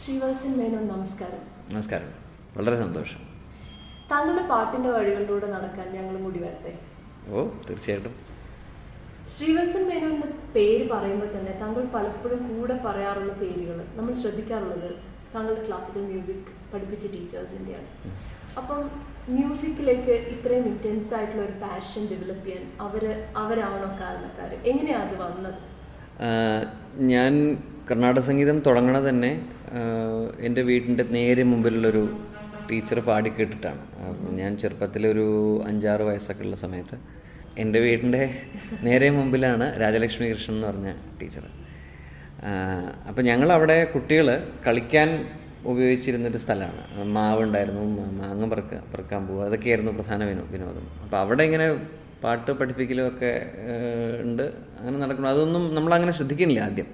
ശ്രീവത്സൻ മേനോൻ, നമസ്കാരം. നമസ്കാരം. വളരെ സന്തോഷം. താങ്കളുടെ പാട്ടിന്റെ വഴികളിലൂടെ നടക്കാൻ ഞങ്ങൾ കൂടി വരട്ടെ? ഓ, തീർച്ചയായിട്ടും. ശ്രീവത്സൻ മേനോൻ എന്ന പേര് പറയുമ്പോൾ തന്നെ താങ്കൾ പലപ്പോഴും കൂടെ പറയാറുള്ള പേരുകൾ നമ്മൾ ശ്രദ്ധിക്കാറുള്ളത് താങ്കളുടെ ക്ലാസിക്കൽ മ്യൂസിക് പഠിപ്പിച്ച ടീച്ചേഴ്സിൻ്റെയാണ്. അപ്പം മ്യൂസിക്കിലേക്ക് ഇത്രയും ഇൻറ്റൻസ് ആയിട്ടുള്ള ഒരു പാഷൻ ഡെവലപ്പ് ചെയ്യാൻ അവരാണോ കാരണക്കാർ? എങ്ങനെയാണ് അത് വന്നത്? ഞാൻ കർണാടക സംഗീതം തുടങ്ങണത് തന്നെ എൻ്റെ വീടിൻ്റെ നേരെ മുമ്പിലുള്ളൊരു ടീച്ചർ പാടി കേട്ടിട്ടാണ്. ഞാൻ ചെറുപ്പത്തിലൊരു 5-6 വയസ്സൊക്കെ ഉള്ള സമയത്ത് എൻ്റെ വീടിൻ്റെ നേരെ മുമ്പിലാണ് രാജലക്ഷ്മി കൃഷ്ണൻ എന്ന് പറഞ്ഞ ടീച്ചർ. അപ്പോൾ ഞങ്ങളവിടെ കുട്ടികൾ കളിക്കാൻ ഉപയോഗിച്ചിരുന്നൊരു സ്ഥലമാണ്. മാവുണ്ടായിരുന്നു, മാങ്ങ പെറുക്കാൻ പോവുക, അതൊക്കെയായിരുന്നു പ്രധാന വിനോദം. അപ്പോൾ അവിടെ ഇങ്ങനെ പാട്ട് പഠിപ്പിക്കലും ഒക്കെ ഉണ്ട്, അങ്ങനെ നടക്കണം. അതൊന്നും നമ്മളങ്ങനെ ശ്രദ്ധിക്കുന്നില്ല ആദ്യം.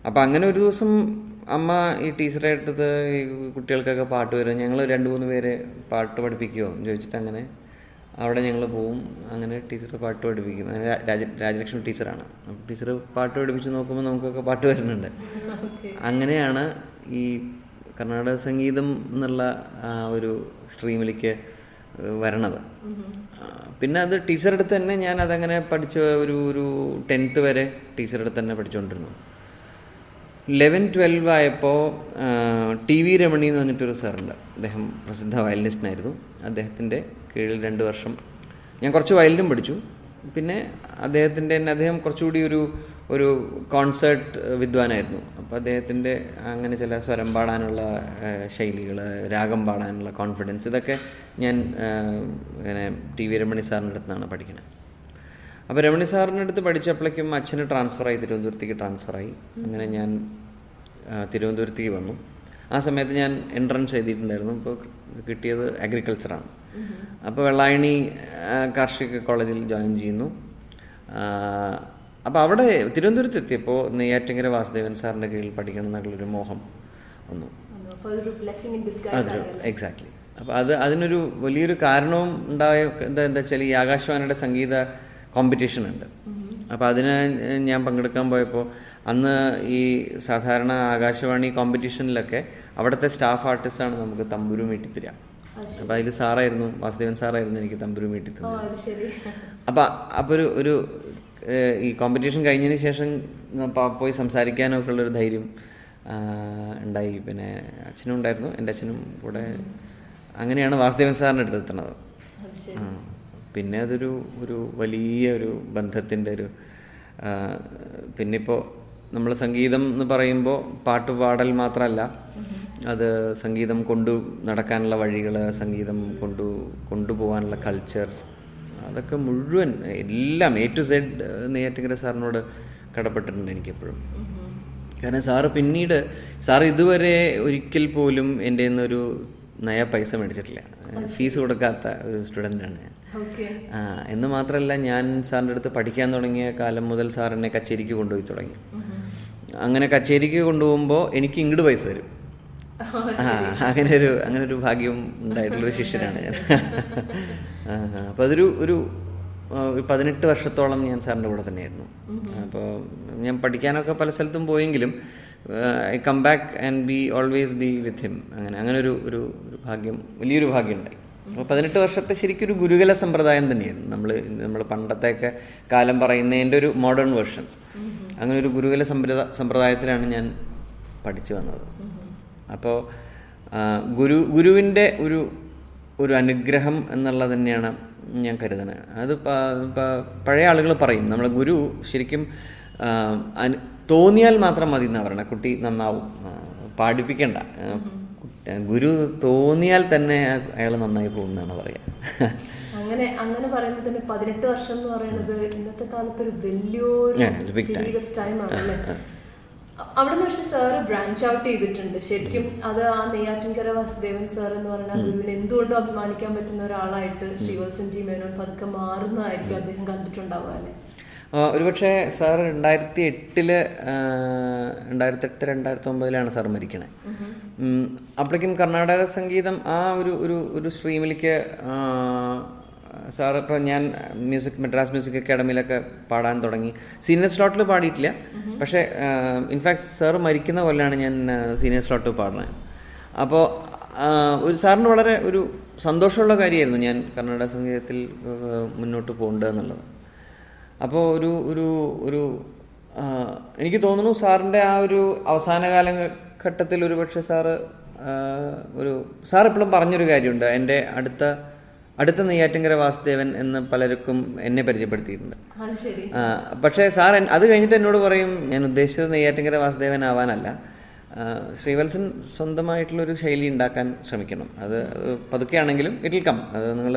അപ്പം അങ്ങനെ ഒരു ദിവസം അമ്മ ഈ ടീച്ചറായിട്ടത് ഈ കുട്ടികൾക്കൊക്കെ പാട്ട് വരും, ഞങ്ങൾ 2-3 പേരെ പാട്ട് പഠിപ്പിക്കുമോ എന്ന് ചോദിച്ചിട്ട് അങ്ങനെ അവിടെ ഞങ്ങൾ പോവും. അങ്ങനെ ടീച്ചർ പാട്ട് പഠിപ്പിക്കും. രാജലക്ഷ്മി ടീച്ചറാണ്. അപ്പോൾ ടീച്ചർ പാട്ട് പഠിപ്പിച്ച് നോക്കുമ്പോൾ നമുക്കൊക്കെ പാട്ട് വരുന്നുണ്ട്. അങ്ങനെയാണ് ഈ കർണാടക സംഗീതം എന്നുള്ള ഒരു സ്ട്രീമിലേക്ക് വരണത്. പിന്നെ അത് ടീച്ചറുടെ അടുത്ത് തന്നെ ഞാൻ അതങ്ങനെ പഠിച്ച ഒരു 10th വരെ ടീച്ചറുടെ അടുത്ത് തന്നെ പഠിച്ചുകൊണ്ടിരുന്നു. 11-12 ആയപ്പോൾ TV രമണി എന്ന് പറഞ്ഞിട്ടൊരു സാറുണ്ട്. അദ്ദേഹം പ്രസിദ്ധ വയലിനിസ്റ്റിനായിരുന്നു. അദ്ദേഹത്തിൻ്റെ കീഴിൽ 2 വർഷം ഞാൻ കുറച്ച് വയലിനും പഠിച്ചു. പിന്നെ അദ്ദേഹം കുറച്ചുകൂടി ഒരു കോൺസേർട്ട് വിദ്വാനായിരുന്നു. അപ്പോൾ അദ്ദേഹത്തിൻ്റെ അങ്ങനെ ചില സ്വരം പാടാനുള്ള ശൈലികൾ, രാഗം പാടാനുള്ള കോൺഫിഡൻസ്, ഇതൊക്കെ ഞാൻ ഇങ്ങനെ TV രമണി സാറിൻ്റെ അടുത്താണ് പഠിക്കുന്നത്. അപ്പോൾ രമണി സാറിൻ്റെ അടുത്ത് പഠിച്ചപ്പോഴേക്കും അച്ഛന് ട്രാൻസ്ഫറായി, തിരുവനന്തപുരത്തേക്ക് ട്രാൻസ്ഫറായി. അങ്ങനെ ഞാൻ തിരുവനന്തപുരത്തേക്ക് വന്നു. ആ സമയത്ത് ഞാൻ എൻട്രൻസ് എഴുതിയിട്ടുണ്ടായിരുന്നു. ഇപ്പോൾ കിട്ടിയത് അഗ്രികൾച്ചറാണ്. അപ്പോൾ വെള്ളായണി കാർഷിക കോളേജിൽ ജോയിൻ ചെയ്യുന്നു. അപ്പോൾ അവിടെ തിരുവനന്തപുരത്ത് എത്തിയപ്പോൾ നെയ്യാറ്റിങ്കര വാസുദേവൻ സാറിൻ്റെ കീഴിൽ പഠിക്കണം എന്നുള്ളൊരു മോഹം വന്നു. അതെ, എക്സാക്ട്ലി. അപ്പോൾ അതിനൊരു വലിയൊരു കാരണവും ഉണ്ടായ എന്താ വെച്ചാൽ ഈ ആകാശവാണിയുടെ സംഗീത കോമ്പറ്റീഷൻ ഉണ്ട്. അപ്പോൾ അതിന് ഞാൻ പങ്കെടുക്കാൻ പോയപ്പോൾ അന്ന് ഈ സാധാരണ ആകാശവാണി കോമ്പറ്റീഷനിലൊക്കെ അവിടുത്തെ സ്റ്റാഫ് ആർട്ടിസ്റ്റാണ് നമുക്ക് തമ്പുരു മീട്ടിത്തരിക. അപ്പോൾ അതിൽ സാറായിരുന്നു, വാസുദേവൻ സാറായിരുന്നു എനിക്ക് തമ്പുരു മീട്ടിത്തന്നത്. അപ്പോൾ ഒരു ഈ കോമ്പറ്റീഷൻ കഴിഞ്ഞതിന് ശേഷം പോയി സംസാരിക്കാനൊക്കെ ഉള്ളൊരു ധൈര്യം ഉണ്ടായി. പിന്നെ അച്ഛനും ഉണ്ടായിരുന്നു, എൻ്റെ അച്ഛനും കൂടെ. അങ്ങനെയാണ് വാസുദേവൻ സാറിൻ്റെ അടുത്ത് എത്തുന്നത്. പിന്നെ അതൊരു വലിയ ബന്ധത്തിൻ്റെ പിന്നിപ്പോൾ നമ്മൾ സംഗീതം എന്ന് പറയുമ്പോൾ പാട്ടുപാടൽ മാത്രമല്ല, അത് സംഗീതം നടക്കാനുള്ള വഴികൾ, സംഗീതം കൊണ്ടുപോകാനുള്ള കൾച്ചർ, അതൊക്കെ മുഴുവൻ എല്ലാം A to Z നെയ്യാറ്റിങ്കര സാറിനോട് കടപ്പെട്ടിട്ടുണ്ട് എനിക്കെപ്പോഴും. കാരണം സാറ് ഇതുവരെ ഒരിക്കൽ പോലും എൻ്റെ നിന്നൊരു നയ പൈസ മേടിച്ചിട്ടില്ല. ഫീസ് കൊടുക്കാത്ത ഒരു സ്റ്റുഡൻ്റാണ് ഞാൻ. എന്ന് മാത്രമല്ല, ഞാൻ സാറിൻ്റെ അടുത്ത് പഠിക്കാൻ തുടങ്ങിയ കാലം മുതൽ സാർ എന്നെ കച്ചേരിക്ക് കൊണ്ടുപോയി തുടങ്ങി. അങ്ങനെ കച്ചേരിക്ക് കൊണ്ടുപോകുമ്പോൾ എനിക്ക് ഇങ്ങോട്ട് പൈസ തരും. അങ്ങനെ ഒരു ഭാഗ്യം ഉണ്ടായിട്ടുള്ളൊരു ശിഷ്യനാണ് ഞാൻ. അപ്പോൾ ഒരു 18 വർഷത്തോളം ഞാൻ സാറിൻ്റെ കൂടെ തന്നെയായിരുന്നു. അപ്പോൾ ഞാൻ പഠിക്കാനൊക്കെ പല സ്ഥലത്തും പോയെങ്കിലും I come back and always be with him. അങ്ങനെ ഒരു ഭാഗ്യം, വലിയൊരു ഭാഗ്യം ഉണ്ടായി. അപ്പോൾ 18 വർഷത്തെ ശരിക്കും ഒരു ഗുരുകുല സമ്പ്രദായം തന്നെയായിരുന്നു. നമ്മൾ പണ്ടത്തെയൊക്കെ കാലം പറയുന്നതിൻ്റെ ഒരു മോഡേൺ വേർഷൻ. അങ്ങനെ ഒരു ഗുരുകുല സമ്പ്രദായത്തിലാണ് ഞാൻ പഠിച്ചു വന്നത്. അപ്പോൾ ഗുരുവിൻ്റെ ഒരു അനുഗ്രഹം എന്നുള്ളത് തന്നെയാണ് ഞാൻ കരുതുന്നത്. അത് പഴയ ആളുകൾ പറയും, നമ്മളെ ഗുരു ശരിക്കും തോന്നിയാൽ മാത്രം മതി എന്നാണ് പറയണത്. കുട്ടി നന്നാവും, പാടിപ്പിക്കണ്ട. ഗുരു തോന്നിയാൽ തന്നെ അയാൾ നന്നായി പോകുന്നതാണ് പറയാ. അങ്ങനെ പറയുമ്പോൾ തന്നെ 18 വർഷം എന്ന് പറയുന്നത് ഇന്നത്തെ കാലത്ത് ഒരു വലിയൊരു പീരീഡ് ഓഫ് ടൈം ആണല്ലേ. അവിടെ നിന്ന് പക്ഷെ സാറ് ബ്രാഞ്ച് ഔട്ട് ചെയ്തിട്ടുണ്ട് ശരിക്കും. അത് ആ നെയ്യാറ്റിൻകര വാസുദേവൻ സാർ എന്ന് പറയുന്ന ഗുരുവിന് എന്തുകൊണ്ടും അഭിമാനിക്കാൻ പറ്റുന്ന ഒരാളായിട്ട് ശ്രീവത്സൻ ജി മേനോൻ പതുക്കെ മാറുന്നതായിരിക്കും അദ്ദേഹം കണ്ടിട്ടുണ്ടാവുക അല്ലേ? ഒരുപക്ഷെ സാർ 2008 2009 സാർ മരിക്കണേ. അപ്പോഴേക്കും കർണാടക സംഗീതം ആ ഒരു സ്ട്രീമിലേക്ക് സാർ ഇപ്പോൾ ഞാൻ മദ്രാസ് മ്യൂസിക് അക്കാഡമിയിലൊക്കെ പാടാൻ തുടങ്ങി. സീനിയർ സ്ലോട്ടിൽ പാടിയിട്ടില്ല, പക്ഷേ ഇൻഫാക്ട് സാറ് മരിക്കുന്ന കൊല്ലാണ് ഞാൻ സീനിയർ സ്ലോട്ടിൽ പാടുന്നത്. അപ്പോൾ ഒരു സാറിന് വളരെ ഒരു സന്തോഷമുള്ള കാര്യമായിരുന്നു ഞാൻ കർണാടക സംഗീതത്തിൽ മുന്നോട്ട് പോകേണ്ടത് എന്നുള്ളത്. അപ്പോൾ ഒരു എനിക്ക് തോന്നുന്നു സാറിൻ്റെ ആ ഒരു അവസാന കാലഘട്ടത്തിൽ ഒരു പക്ഷേ സാർ എപ്പോഴും പറഞ്ഞൊരു കാര്യമുണ്ട്, എൻ്റെ അടുത്ത നെയ്യാറ്റിൻകര വാസുദേവൻ എന്ന് പലർക്കും എന്നെ പരിചയപ്പെടുത്തിയിട്ടുണ്ട്. പക്ഷേ സാർ അത് കഴിഞ്ഞിട്ട് എന്നോട് പറയും, ഞാൻ ഉദ്ദേശിച്ചത് നെയ്യാറ്റിൻകര വാസുദേവൻ ആവാനല്ല, ശ്രീവത്സൻ സ്വന്തമായിട്ടുള്ളൊരു ശൈലി ഉണ്ടാക്കാൻ ശ്രമിക്കണം. അത് പതുക്കെയാണെങ്കിലും ഇറ്റ് വിൽ കം. അത് നിങ്ങൾ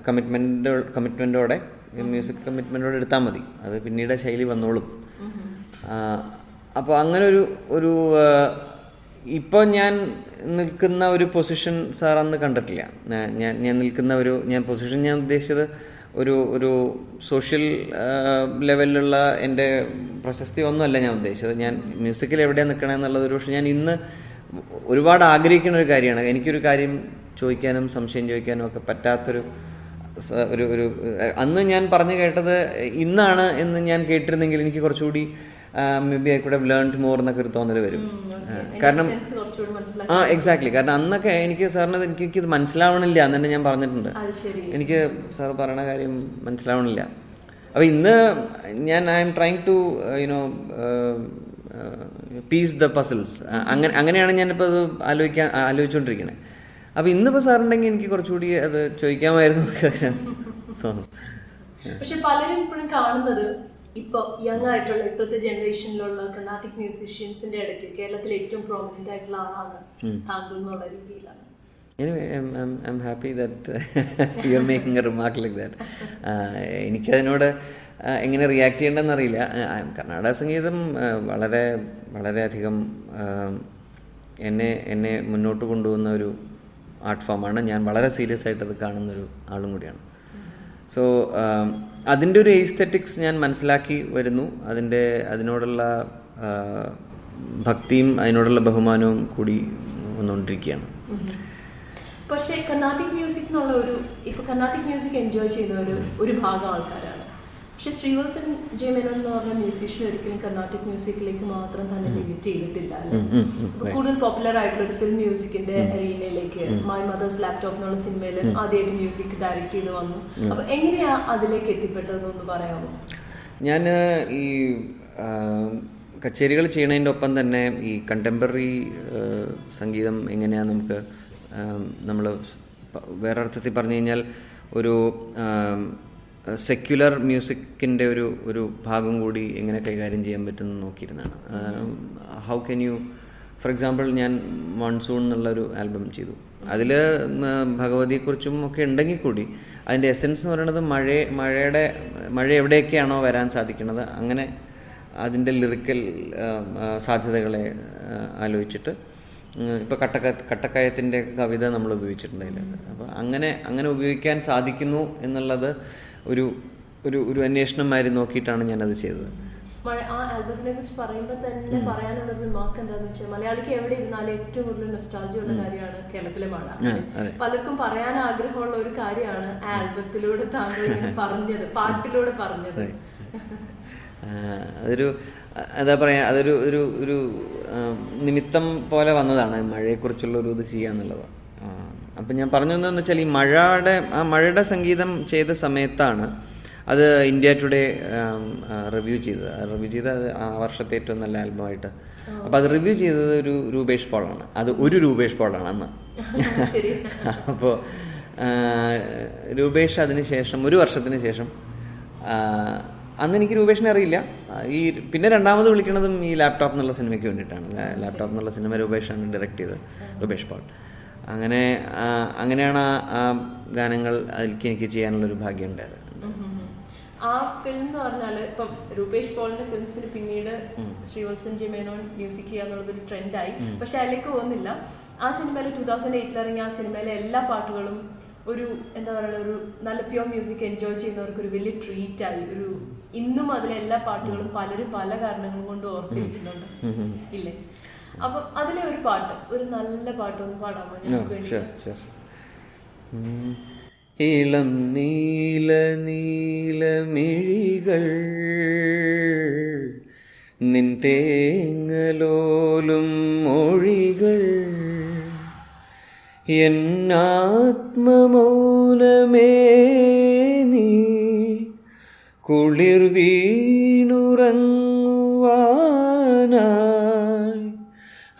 കമ്മിറ്റ്മെൻറ്റോടെ മ്യൂസിക് കമ്മിറ്റ്മെൻറ്റോടെ എടുത്താൽ മതി, അത് പിന്നീട് ശൈലി വന്നോളും. അപ്പോൾ അങ്ങനെ ഒരു ഇപ്പോൾ ഞാൻ നിൽക്കുന്ന ഒരു പൊസിഷൻ സാർ അന്ന് കണ്ടിട്ടില്ല. ഞാൻ നിൽക്കുന്ന പൊസിഷൻ ഞാൻ ഉദ്ദേശിച്ചത് ഒരു സോഷ്യൽ ലെവലിലുള്ള എൻ്റെ പ്രശസ്തി ഒന്നുമല്ല ഞാൻ ഉദ്ദേശിച്ചത്. ഞാൻ മ്യൂസിക്കിൽ എവിടെയാണ് നിൽക്കണേ എന്നുള്ളത് ഒരു പക്ഷേ ഞാൻ ഇന്ന് ഒരുപാട് ആഗ്രഹിക്കുന്ന ഒരു കാര്യമാണ്. എനിക്കൊരു കാര്യം ചോദിക്കാനും സംശയം ചോദിക്കാനും ഒക്കെ പറ്റാത്തൊരു ഒരു അന്ന് ഞാൻ പറഞ്ഞു കേട്ടത് ഇന്നാണ് എന്ന് ഞാൻ കേട്ടിരുന്നെങ്കിൽ എനിക്ക് കുറച്ചുകൂടി may be I could have learned more എന്നൊക്കെ ഒരു തോന്നൽ വരും. കാരണം എക്സാക്ട്ലി, കാരണം അന്നൊക്കെ എനിക്ക് സാറിന് എനിക്കിത് മനസ്സിലാവണില്ല എന്ന് തന്നെ ഞാൻ പറഞ്ഞിട്ടുണ്ട്. എനിക്ക് സാർ പറയണ കാര്യം മനസ്സിലാവണില്ല. അപ്പോൾ ഇന്ന് I am trying to piece the puzzles. അങ്ങനെയാണ് ഞാനിപ്പോൾ അത് ആലോചിച്ചുകൊണ്ടിരിക്കണേ. അപ്പോൾ ഇന്നിപ്പോൾ സാറുണ്ടെങ്കിൽ എനിക്ക് കുറച്ചുകൂടി അത് ചോദിക്കാമായിരുന്നു തോന്നുന്നു. പക്ഷെ പലരും ഇപ്പോഴും കാണുന്നത് ഇപ്പൊ യങ് ആയിട്ടുള്ള ഇപ്പോഴത്തെ ജനറേഷനിലുള്ള കർണാട്ടിക് മ്യൂസീഷ്യൻസിന്റെ ഇടയ്ക്ക് കേരളത്തിൽ ഏറ്റവും പ്രോമിനന്റ് ആയിട്ടുള്ള ആളാണ് താങ്കൾ എന്നുള്ള രീതിയിലാണ്. Anyway, I'm happy that you're making a remark like that. എനിക്കതിനോട് എങ്ങനെ റിയാക്ട് ചെയ്യേണ്ടതെന്ന് അറിയില്ല. കർണാടക സംഗീതം വളരെയധികം എന്നെ മുന്നോട്ട് കൊണ്ടുപോകുന്ന ഒരു ആർട്ട് ഫോമാണ്. ഞാൻ വളരെ സീരിയസ് ആയിട്ട് അത് കാണുന്നൊരു ആളും കൂടിയാണ്. സോ അതിൻ്റെ ഒരു എസ്തെറ്റിക്സ് ഞാൻ മനസ്സിലാക്കി വരുന്നു. അതിനോടുള്ള ഭക്തിയും അതിനോടുള്ള ബഹുമാനവും കൂടി വന്നുകൊണ്ടിരിക്കുകയാണ്. പക്ഷേ കർണാട്ടിക് മ്യൂസിക് എന്നുള്ള ഇപ്പോൾ കർണാട്ടിക് മ്യൂസിക് എൻജോയ് ചെയ്യുന്ന ഒരു ഭാഗം ആൾക്കാരാണ്. പക്ഷെ ശ്രീവത്സൻ ജെ മേനോൻ എന്ന് പറഞ്ഞ മ്യൂസീഷ്യൻ ഒരിക്കലും കർണാട്ടിക് മ്യൂസിക്കിലേക്ക് മാത്രം തന്നെ ലിമിറ്റ് ചെയ്തിട്ടില്ല അല്ലേ. കൂടുതൽ പോപ്പുലർ ആയിട്ടുള്ള ഒരു ഫിലിം മ്യൂസിക്കിന്റെ അരീനയിലേക്ക് മൈ മദേഴ്സ് ലാപ്ടോപ്പ് എന്നുള്ള സിനിമയിൽ ആദ്യമായിട്ട് മ്യൂസിക് ഡയറക്ട് ചെയ്ത് വന്നു. അപ്പൊ എങ്ങനെയാ അതിലേക്ക് എത്തിപ്പെട്ടതെന്നൊന്ന് പറയാമോ? ഞാൻ ഈ കച്ചേരികൾ ചെയ്യണതിൻ്റെ ഒപ്പം തന്നെ ഈ കണ്ടംപററി സംഗീതം എങ്ങനെയാണ് നമ്മൾ വേറെ അർത്ഥത്തിൽ പറഞ്ഞു കഴിഞ്ഞാൽ ഒരു സെക്യുലർ മ്യൂസിക്കിൻ്റെ ഒരു ഭാഗം കൂടി എങ്ങനെ കൈകാര്യം ചെയ്യാൻ പറ്റുമെന്ന് നോക്കിയിരുന്നതാണ്. How can you, for example ഞാൻ മോൺസൂൺ എന്നുള്ളൊരു ആൽബം ചെയ്തു. അതിൽ ഭഗവതിയെക്കുറിച്ചും ഒക്കെ ഉണ്ടെങ്കിൽ കൂടി അതിൻ്റെ എസെൻസ് എന്ന് പറയുന്നത് മഴ എവിടെയൊക്കെയാണോ വരാൻ സാധിക്കുന്നത് അങ്ങനെ അതിൻ്റെ ലിറിക്കൽ സാധ്യതകളെ ആലോചിച്ചിട്ട് ഇപ്പോൾ കട്ടക്കയത്തിൻ്റെ കവിത നമ്മൾ ഉപയോഗിച്ചിട്ടുണ്ട് അതിൽ. അപ്പോൾ അങ്ങനെ ഉപയോഗിക്കാൻ സാധിക്കുന്നു എന്നുള്ളത് ഒരു അന്വേഷണമാരി നോക്കിയിട്ടാണ് ഞാനത് ചെയ്തത്. ആ ആൽബത്തിനെ കുറിച്ച് പറയുമ്പോൾ തന്നെ പറയാനുള്ള ഒരു റിമാർക്ക് എന്താണെന്ന് വെച്ചാൽ മലയാളിക്ക് എവിടെ ഇരുന്നാലും ഏറ്റവും കൂടുതൽ നൊസ്റ്റാൾജിയ ഉള്ള കാര്യമാണ് കേരളത്തിലെ മഴ. പലർക്കും പറയാൻ ആഗ്രഹമുള്ള ഒരു കാര്യമാണ് ആ ആൽബത്തിലൂടെ താങ്കൾ പറഞ്ഞത്, പാട്ടിലൂടെ പറഞ്ഞത്. എന്താ പറയുക, അതൊരു നിമിത്തം പോലെ വന്നതാണ് മഴയെക്കുറിച്ചുള്ള ഒരു ഇത് ചെയ്യാന്നുള്ളത്. അപ്പം ഞാൻ പറഞ്ഞു എന്താണെന്ന് വെച്ചാൽ ഈ മഴയുടെ സംഗീതം ചെയ്ത സമയത്താണ് അത് ഇന്ത്യ ടുഡേ റിവ്യൂ ചെയ്തത് ആ വർഷത്തെ ഏറ്റവും നല്ല ആൽബമായിട്ട്. അപ്പം അത് റിവ്യൂ ചെയ്തത് ഒരു രൂപേഷ് പോളാണ്. അത് ഒരു രൂപേഷ് പോളാണ് അന്ന്. അപ്പോൾ രൂപേഷ് അതിന് ശേഷം ഒരു വർഷത്തിന് ശേഷം, അന്ന് എനിക്ക് രൂപേഷിനെ അറിയില്ല. പിന്നെ രണ്ടാമത് വിളിക്കുന്നതും ഈ ലാപ്ടോപ്പ് എന്നുള്ള സിനിമയ്ക്ക് വേണ്ടിയിട്ടാണ്. ലാപ്ടോപ്പ് എന്നുള്ള സിനിമ രൂപേഷാണ് ഡയറക്റ്റ് ചെയ്തത്, രൂപേഷ് പോൾ. അങ്ങനെയാണ് ആ ഗാനങ്ങൾ അതിലേക്ക് എനിക്ക് ചെയ്യാനുള്ളൊരു ഭാഗ്യം ഉണ്ടായത്. ആ ഫിലിം എന്ന് പറഞ്ഞാൽ ഇപ്പം രൂപേഷ് പോളിന്റെ ഫിലിംസിന് പിന്നീട് ശ്രീവത്സൻ ജെ മേനോൻ മ്യൂസിക് ചെയ്യാന്നുള്ളതൊരു ട്രെൻഡായി. പക്ഷെ അതിലേക്ക് പോകുന്നില്ല. ആ സിനിമയിൽ 2008 ഇറങ്ങിയ ആ സിനിമയിലെ എല്ലാ പാട്ടുകളും ഒരു എന്താ പറയുക, ഒരു നല്ല പ്യോർ മ്യൂസിക് എൻജോയ് ചെയ്യുന്നവർക്ക് ഒരു വലിയ ട്രീറ്റായി. ഇന്നും അതിലെ എല്ലാ പാട്ടുകളും പലരും പല കാരണങ്ങൾ കൊണ്ട് ഓർത്തിരിക്കുന്നുണ്ട് ഇല്ലേ. അപ്പൊ അതിലെ ഒരു പാട്ട്, ഒരു നല്ല പാട്ട് ഒന്ന് പാടാമോ ഞങ്ങൾക്ക് വേണ്ടി? ഇളം നീല നീലമിഴികൾ നിൻ തേങ്ങലോലും മൊഴികൾ എന്നാത്മമൗനമേ നീ കുളിർ വീണുറങ്ങുവാനായി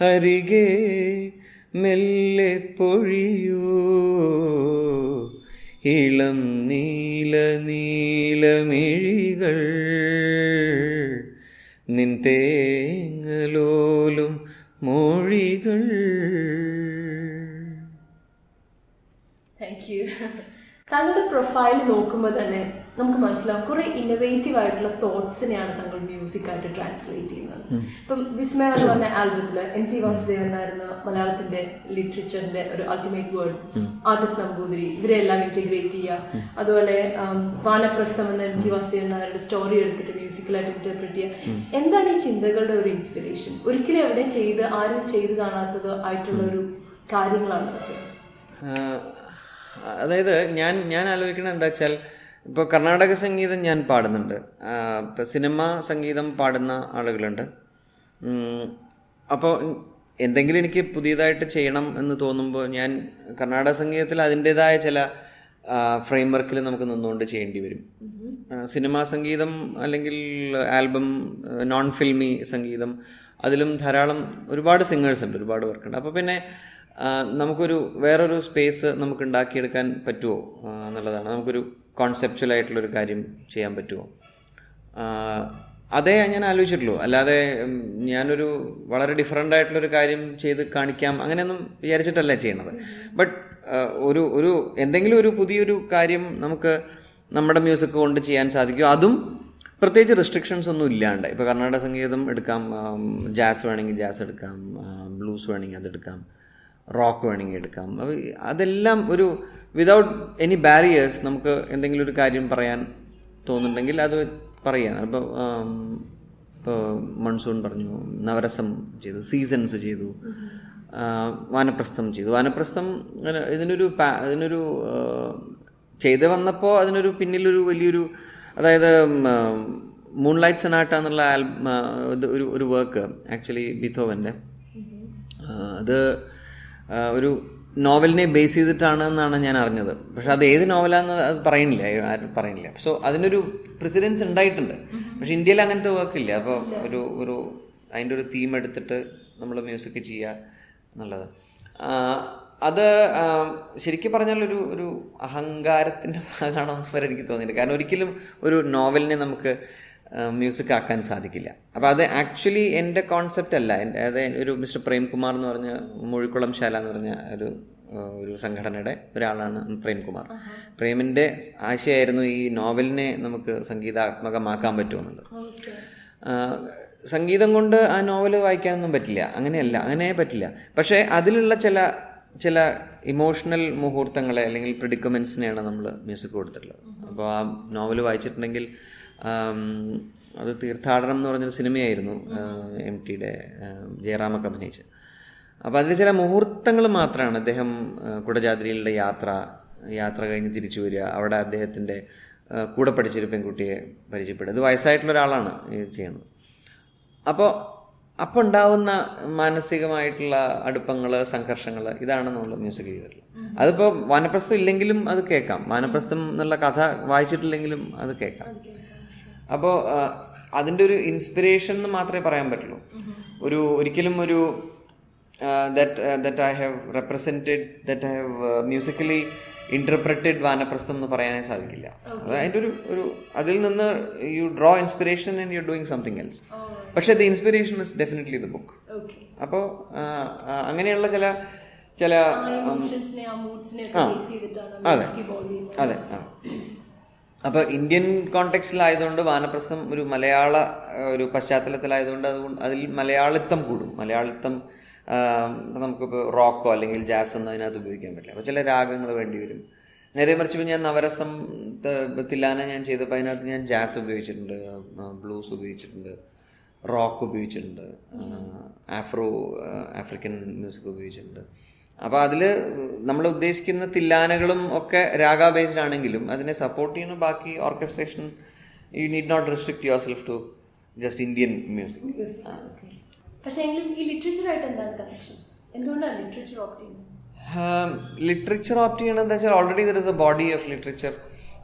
അരികെ മെല്ലെ പൊഴിയൂ ഇളം നീല നീലമിഴികൾ നിൻ തേങ്ങലോലും മൊഴികൾ. Thank you. താങ്കളുടെ പ്രൊഫൈൽ നോക്കുമ്പോൾ തന്നെ നമുക്ക് മനസ്സിലാവും കുറെ ഇന്നോവേറ്റീവ് ആയിട്ടുള്ള തോട്ട്സിനെയാണ് താങ്കൾ മ്യൂസിക് ആയിട്ട് ട്രാൻസ്ലേറ്റ് ചെയ്യുന്നത്. ഇപ്പം വിസ്മയ എന്ന് പറഞ്ഞ ആൽബത്തില് MT വാസുദേവനായിരുന്ന മലയാളത്തിന്റെ ലിറ്ററേച്ചറിന്റെ ഒരു അൾട്ടിമേറ്റ് വേർഡ്, ആർട്ടിസ്റ്റ് നമ്പൂതിരി, ഇവരെല്ലാം ഇന്റഗ്രേറ്റ് ചെയ്യുക. അതുപോലെ വാനപ്രസ്ഥം എന്ന MT വാസുദേവനായരുടെ സ്റ്റോറി എടുത്തിട്ട് മ്യൂസിക്കലായിട്ട് ഇന്റർപ്രറ്റ് ചെയ്യുക. എന്താണ് ഈ ചിന്തകളുടെ ഒരു ഇൻസ്പിറേഷൻ? ഒരിക്കലും എവിടെയും ആരും ചെയ്ത് കാണാത്തത് ആയിട്ടുള്ള ഒരു കാര്യങ്ങളാണ് അതൊക്കെ. അതായത് ഞാൻ ആലോചിക്കുന്നത് എന്താ വെച്ചാൽ, ഇപ്പോൾ കർണാടക സംഗീതം ഞാൻ പാടുന്നുണ്ട്, ഇപ്പോൾ സിനിമ സംഗീതം പാടുന്ന ആളുകളുണ്ട്. അപ്പോൾ എന്തെങ്കിലും എനിക്ക് പുതിയതായിട്ട് ചെയ്യണം എന്ന് തോന്നുമ്പോൾ ഞാൻ കർണാടക സംഗീതത്തിൽ അതിൻ്റേതായ ചില ഫ്രെയിം വർക്കിൽ നമുക്ക് നിന്നുകൊണ്ട് ചെയ്യേണ്ടി വരും. സിനിമാ സംഗീതം അല്ലെങ്കിൽ ആൽബം, നോൺ ഫിൽമി സംഗീതം, അതിലും ധാരാളം ഒരുപാട് സിംഗേഴ്സ് ഉണ്ട്, ഒരുപാട് വർക്കുണ്ട്. അപ്പോൾ പിന്നെ നമുക്കൊരു വേറൊരു സ്പേസ് നമുക്ക് ഉണ്ടാക്കിയെടുക്കാൻ പറ്റുമോ എന്നുള്ളതാണ്. നമുക്കൊരു കോൺസെപ്ച്വലായിട്ടുള്ളൊരു കാര്യം ചെയ്യാൻ പറ്റുമോ, അതേ ഞാൻ ആലോചിച്ചിട്ടുള്ളൂ. അല്ലാതെ ഞാനൊരു വളരെ ഡിഫറെൻ്റ് ആയിട്ടുള്ളൊരു കാര്യം ചെയ്ത് കാണിക്കാം അങ്ങനെയൊന്നും വിചാരിച്ചിട്ടല്ല ചെയ്യണത്. ബട്ട് ഒരു എന്തെങ്കിലും ഒരു പുതിയൊരു കാര്യം നമുക്ക് നമ്മുടെ മ്യൂസിക് കൊണ്ട് ചെയ്യാൻ സാധിക്കും, അതും പ്രത്യേകിച്ച് റെസ്ട്രിക്ഷൻസ് ഒന്നും ഇല്ലാണ്ട്. ഇപ്പോൾ കർണാടക സംഗീതം എടുക്കാം, ജാസ് വേണമെങ്കിൽ ജാസ് എടുക്കാം, ബ്ലൂസ് വേണമെങ്കിൽ അതെടുക്കാം, റോക്ക് വേണമെങ്കിൽ എടുക്കാം. അതെല്ലാം ഒരു വിതൗട്ട് എനി ബാരിയേഴ്സ് നമുക്ക് എന്തെങ്കിലും ഒരു കാര്യം പറയാൻ തോന്നുന്നുണ്ടെങ്കിൽ അത് പറയാം. ഇപ്പോൾ മൺസൂൺ പറഞ്ഞു, നവരസം ചെയ്തു, സീസൺസ് ചെയ്തു, വാനപ്രസ്ഥം ചെയ്തു. വാനപ്രസ്ഥം ഇതിനൊരു ചെയ്ത് വന്നപ്പോൾ അതിനൊരു പിന്നിലൊരു വലിയൊരു, അതായത് മൂൺലൈറ്റ് സൊനാട്ട എന്നുള്ള ഒരു വർക്ക് ആക്ച്വലി ബീത്തോവൻ്റെ, അത് ഒരു നോവലിനെ ബേസ് ചെയ്തിട്ടാണ് എന്നാണ് ഞാൻ അറിഞ്ഞത്. പക്ഷെ അത് ഏത് നോവലാന്ന് അത് പറയുന്നില്ല, ആരും പറയുന്നില്ല. സോ അതിനൊരു പ്രസിഡൻസ് ഉണ്ടായിട്ടുണ്ട്, പക്ഷെ ഇന്ത്യയിൽ അങ്ങനത്തെ വർക്കില്ല. അപ്പോൾ ഒരു അതിൻ്റെ ഒരു തീം എടുത്തിട്ട് നമ്മൾ മ്യൂസിക് ചെയ്യുക എന്നുള്ളത്, അത് ശരിക്കും പറഞ്ഞാൽ ഒരു അഹങ്കാരത്തിൻ്റെ ഭാഗമാണെന്ന് വരെ എനിക്ക് തോന്നിയില്ല. കാരണം ഒരിക്കലും ഒരു നോവലിനെ നമുക്ക് മ്യൂസിക് ആക്കാൻ സാധിക്കില്ല. അപ്പോൾ അത് ആക്ച്വലി എൻ്റെ കോൺസെപ്റ്റ് അല്ല. അത് ഒരു മിസ്റ്റർ പ്രേംകുമാർ എന്ന് പറഞ്ഞ മൂഴിക്കുളം ശാല എന്ന് പറഞ്ഞ ഒരു സംഘടനയുടെ ഒരാളാണ് പ്രേംകുമാർ. പ്രേമിൻ്റെ ആശയമായിരുന്നു ഈ നോവലിനെ നമുക്ക് സംഗീതാത്മകമാക്കാൻ പറ്റുമെന്നുള്ളത്. സംഗീതം കൊണ്ട് ആ നോവൽ വായിക്കാനൊന്നും പറ്റില്ല, അങ്ങനെ പറ്റില്ല. പക്ഷേ അതിലുള്ള ചില ഇമോഷണൽ മുഹൂർത്തങ്ങളെ അല്ലെങ്കിൽ പ്രിഡിക്കമെൻസിനെയാണ് നമ്മൾ മ്യൂസിക് കൊടുത്തിട്ടുള്ളത്. അപ്പോൾ ആ നോവൽ വായിച്ചിട്ടുണ്ടെങ്കിൽ, അത് തീർത്ഥാടനം എന്ന് പറഞ്ഞൊരു സിനിമയായിരുന്നു MTയുടെ ജയറാമൊക്കെ അഭിനയിച്ച്. അപ്പോൾ അതിൽ ചില മുഹൂർത്തങ്ങൾ മാത്രമാണ്. അദ്ദേഹം കുടജാദ്രിയിലുള്ള യാത്ര കഴിഞ്ഞ് തിരിച്ചു വരിക, അവിടെ അദ്ദേഹത്തിൻ്റെ കൂടെ പഠിച്ചൊരു പെൺകുട്ടിയെ പരിചയപ്പെടുക. ഇത് വയസ്സായിട്ടുള്ള ഒരാളാണ് ഇത് ചെയ്യുന്നത്. അപ്പോൾ ഉണ്ടാവുന്ന മാനസികമായിട്ടുള്ള അടുപ്പങ്ങൾ, സംഘർഷങ്ങൾ, ഇതാണ് നമ്മൾ മ്യൂസിക് ചെയ്തിട്ടുള്ളത്. അതിപ്പോൾ വാനപ്രസ്ഥം ഇല്ലെങ്കിലും അത് കേൾക്കാം, വാനപ്രസ്ഥം എന്നുള്ള കഥ വായിച്ചിട്ടില്ലെങ്കിലും അത് കേൾക്കാം. അപ്പോൾ അതിൻ്റെ ഒരു ഇൻസ്പിറേഷൻ എന്ന് മാത്രമേ പറയാൻ പറ്റുള്ളൂ. ഒരിക്കലും that I have represented, that I have musically interpreted വാനപ്രസ്ഥം എന്ന് പറയാനേ സാധിക്കില്ല. അതിൻ്റെ ഒരു അതിൽ നിന്ന് you draw inspiration and you are doing something else. പക്ഷേ the inspiration is definitely the book. അപ്പോൾ അങ്ങനെയുള്ള ചില അതെ. അപ്പോൾ ഇന്ത്യൻ കോണ്ടെക്സ്റ്റിലായതുകൊണ്ട് വാനപ്രസ്ഥം ഒരു മലയാള ഒരു പശ്ചാത്തലത്തിലായതുകൊണ്ട് അതിൽ മലയാളിത്തം കൂടും. മലയാളിത്തം നമുക്കിപ്പോൾ റോക്കോ അല്ലെങ്കിൽ ജാസ് ഒന്നും അതിനകത്ത് ഉപയോഗിക്കാൻ പറ്റില്ല. അപ്പോൾ ചില രാഗങ്ങൾ വേണ്ടി വരും. നേരെ മറിച്ച് ഞാൻ നവരസം തില്ലാന ഞാൻ ചെയ്തപ്പോൾ അതിനകത്ത് ഞാൻ ജാസ് ഉപയോഗിച്ചിട്ടുണ്ട്, ബ്ലൂസ് ഉപയോഗിച്ചിട്ടുണ്ട്, റോക്ക് ഉപയോഗിച്ചിട്ടുണ്ട്, ആഫ്രിക്കൻ മ്യൂസിക് ഉപയോഗിച്ചിട്ടുണ്ട്. അപ്പോൾ അതിൽ നമ്മൾ ഉദ്ദേശിക്കുന്ന തില്ലാനകളും ഒക്കെ രാഗ ബേസ്ഡ് ആണെങ്കിലും അതിനെ സപ്പോർട്ട് ചെയ്യുന്ന ബാക്കി orchestration you need not restrict yourself to just Indian music. പക്ഷേ എങ്കിലും ഈ ലിറ്ററേച്ചറായിട്ട് എന്താണ് കണക്ഷൻ? എന്തുകൊണ്ടാണ് ലിറ്ററേച്ചർ ഓപ്റ്റ് ചെയ്യുന്നത്? ലിറ്ററേച്ചർ ഓപ്റ്റ് ചെയ്യണം എന്താ വെച്ചാൽ already there is a body of literature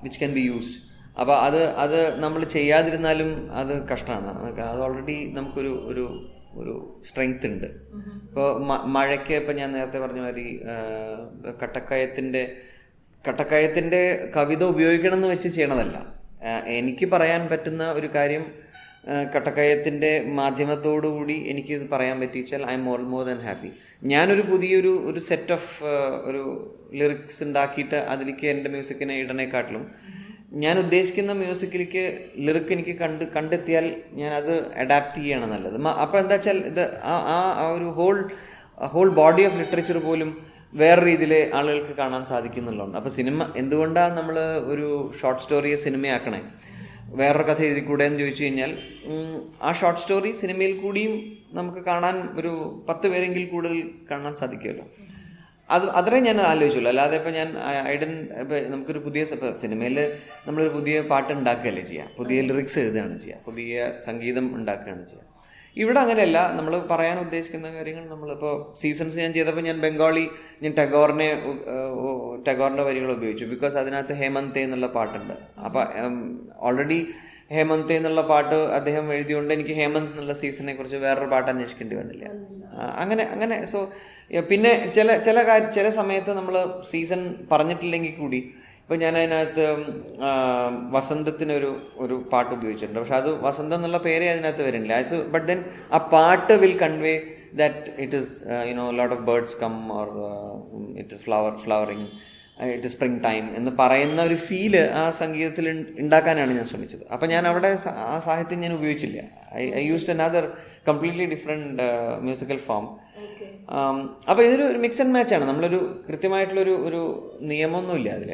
which can be used. അപ്പോൾ അത് നമ്മൾ ചെയ്യാതിരുന്നാലും അത് കഷ്ടമാണ്. അത് ഓൾറെഡി നമുക്കൊരു ഒരു ഒരു സ്ട്രെങ്ത് ഉണ്ട്. ഇപ്പോൾ മഴയ്ക്ക് ഇപ്പം ഞാൻ നേരത്തെ പറഞ്ഞ മാതിരി കട്ടക്കയത്തിൻ്റെ കവിത ഉപയോഗിക്കണം എന്ന് വെച്ച് ചെയ്യണതല്ല. എനിക്ക് പറയാൻ പറ്റുന്ന ഒരു കാര്യം കട്ടക്കയത്തിൻ്റെ മാധ്യമത്തോടുകൂടി എനിക്കിത് പറയാൻ പറ്റിച്ചാൽ I am more than happy. ഞാനൊരു പുതിയൊരു സെറ്റ് ഓഫ് ഒരു ലിറിക്സ് ഉണ്ടാക്കിയിട്ട് അതിലേക്ക് എൻ്റെ മ്യൂസിക്കിനെ ഇടണേക്കാട്ടിലും ഞാൻ ഉദ്ദേശിക്കുന്ന മ്യൂസിക്കിലേക്ക് ലിറിക്ക് എനിക്ക് കണ്ടെത്തിയാൽ ഞാൻ അത് അഡാപ്റ്റ് ചെയ്യണം നല്ലത്. അപ്പോൾ എന്താ വെച്ചാൽ ഇത് ആ ഒരു ഹോൾ ബോഡി ഓഫ് ലിറ്ററേച്ചർ പോലും വേറെ രീതിയിൽ ആളുകൾക്ക് കാണാൻ സാധിക്കുന്നുള്ളതുണ്ട്. അപ്പോൾ സിനിമ എന്തുകൊണ്ടാണ് നമ്മൾ ഒരു ഷോർട്ട് സ്റ്റോറിയെ സിനിമയാക്കണേ, വേറൊരു കഥ എഴുതിക്കൂടെ എന്ന് ചോദിച്ചു കഴിഞ്ഞാൽ ആ ഷോർട്ട് സ്റ്റോറി സിനിമയിൽ കൂടിയും നമുക്ക് കാണാൻ ഒരു 10 പേരെങ്കിൽ കൂടുതൽ കാണാൻ സാധിക്കുമല്ലോ. അത്രേ ഞാൻ ആലോചിച്ചുള്ളൂ. അല്ലാതെ ഇപ്പം ഞാൻ നമുക്കൊരു പുതിയ സിനിമയിൽ നമ്മളൊരു പുതിയ പാട്ട് ഉണ്ടാക്കുകയല്ലേ ചെയ്യുക, പുതിയ ലിറിക്സ് എഴുതുകയാണ് ചെയ്യുക, പുതിയ സംഗീതം ഉണ്ടാക്കുകയാണ് ചെയ്യുക. ഇവിടെ അങ്ങനെയല്ല. നമ്മൾ പറയാൻ ഉദ്ദേശിക്കുന്ന കാര്യങ്ങൾ നമ്മളിപ്പോൾ സീസൺസ് ഞാൻ ചെയ്തപ്പോൾ ഞാൻ ടാഗോറിൻ്റെ വരികൾ ഉപയോഗിച്ചു. ബിക്കോസ് അതിനകത്ത് ഹേമന്ത് എന്നുള്ള പാട്ടുണ്ട്. അപ്പോൾ ഓൾറെഡി ഹേമന്ത് എന്നുള്ള പാട്ട് അദ്ദേഹം എഴുതിയോണ്ട് എനിക്ക് ഹേമന്ത് എന്നുള്ള സീസണിനെ കുറിച്ച് വേറൊരു പാട്ട് അന്വേഷിക്കേണ്ടി വന്നില്ല. അങ്ങനെ സോ പിന്നെ ചില സമയത്ത് നമ്മൾ സീസൺ പറഞ്ഞിട്ടില്ലെങ്കിൽ കൂടി ഇപ്പോൾ ഞാൻ അതിനകത്ത് വസന്തത്തിനൊരു പാട്ട് ഉപയോഗിച്ചിട്ടുണ്ട്. പക്ഷെ അത് വസന്തം എന്നുള്ള പേരേ അതിനകത്ത് വരുന്നില്ല. ബട്ട് ദെൻ ആ പാട്ട് will convey that it is lot of birds come or it is flowering, it is spring time എന്ന് പറയുന്ന ഒരു ഫീല് ആ സംഗീതത്തിൽ ഉണ്ടാക്കാനാണ് ഞാൻ ശ്രമിച്ചത്. അപ്പം ഞാൻ അവിടെ ആ സാഹിത്യം ഞാൻ ഉപയോഗിച്ചില്ല. I used another completely different musical form. അപ്പോൾ ഇതൊരു മിക്സ് ആൻഡ് മാച്ചാണ്. നമ്മളൊരു കൃത്യമായിട്ടുള്ളൊരു നിയമമൊന്നുമില്ല അതിൽ.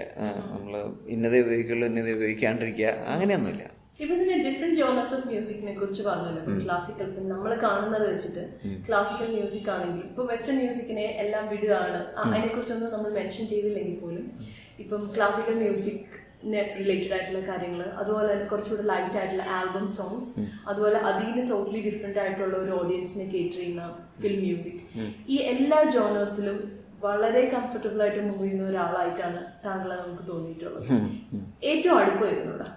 നമ്മൾ ഇന്നതേ ഉപയോഗിക്കുള്ളൂ, ഇന്നതേ ഉപയോഗിക്കാണ്ടിരിക്കുക, അങ്ങനെയൊന്നുമില്ല. ഇപ്പൊ തന്നെ ഡിഫറെന്റ് ജോണേഴ്സ് ഓഫ് മ്യൂസിക്കിനെ കുറിച്ച് പറഞ്ഞല്ലോ. ക്ലാസിക്കൽ നമ്മൾ കാണുന്നത് വെച്ചിട്ട് ക്ലാസിക്കൽ മ്യൂസിക് ആണെങ്കിൽ ഇപ്പൊ വെസ്റ്റേൺ മ്യൂസിക്കിനെ എല്ലാം വിടുകയാണ്. അതിനെ കുറിച്ചൊന്നും നമ്മൾ മെൻഷൻ ചെയ്തില്ലെങ്കിൽ പോലും ഇപ്പം ക്ലാസിക്കൽ മ്യൂസിക്കിന് റിലേറ്റഡ് ആയിട്ടുള്ള കാര്യങ്ങൾ, അതുപോലെ തന്നെ കുറച്ചുകൂടെ ലൈറ്റ് ആയിട്ടുള്ള ആൽബം സോങ്സ്, അതുപോലെ അതിന് ടോട്ടലി ഡിഫറെന്റ് ആയിട്ടുള്ള ഒരു ഓഡിയൻസിനെ കേറ്റർ ചെയ്യുന്ന ഫിലിം മ്യൂസിക്, ഈ എല്ലാ ജോണേഴ്സിലും വളരെ കംഫർട്ടബിൾ ആയിട്ട് മൂവ് ചെയ്യുന്ന ഒരാളായിട്ടാണ് താങ്കളെ നമുക്ക് തോന്നിയിട്ടുള്ളത്. ഏറ്റവും അടുപ്പം വരുന്നൂടാ?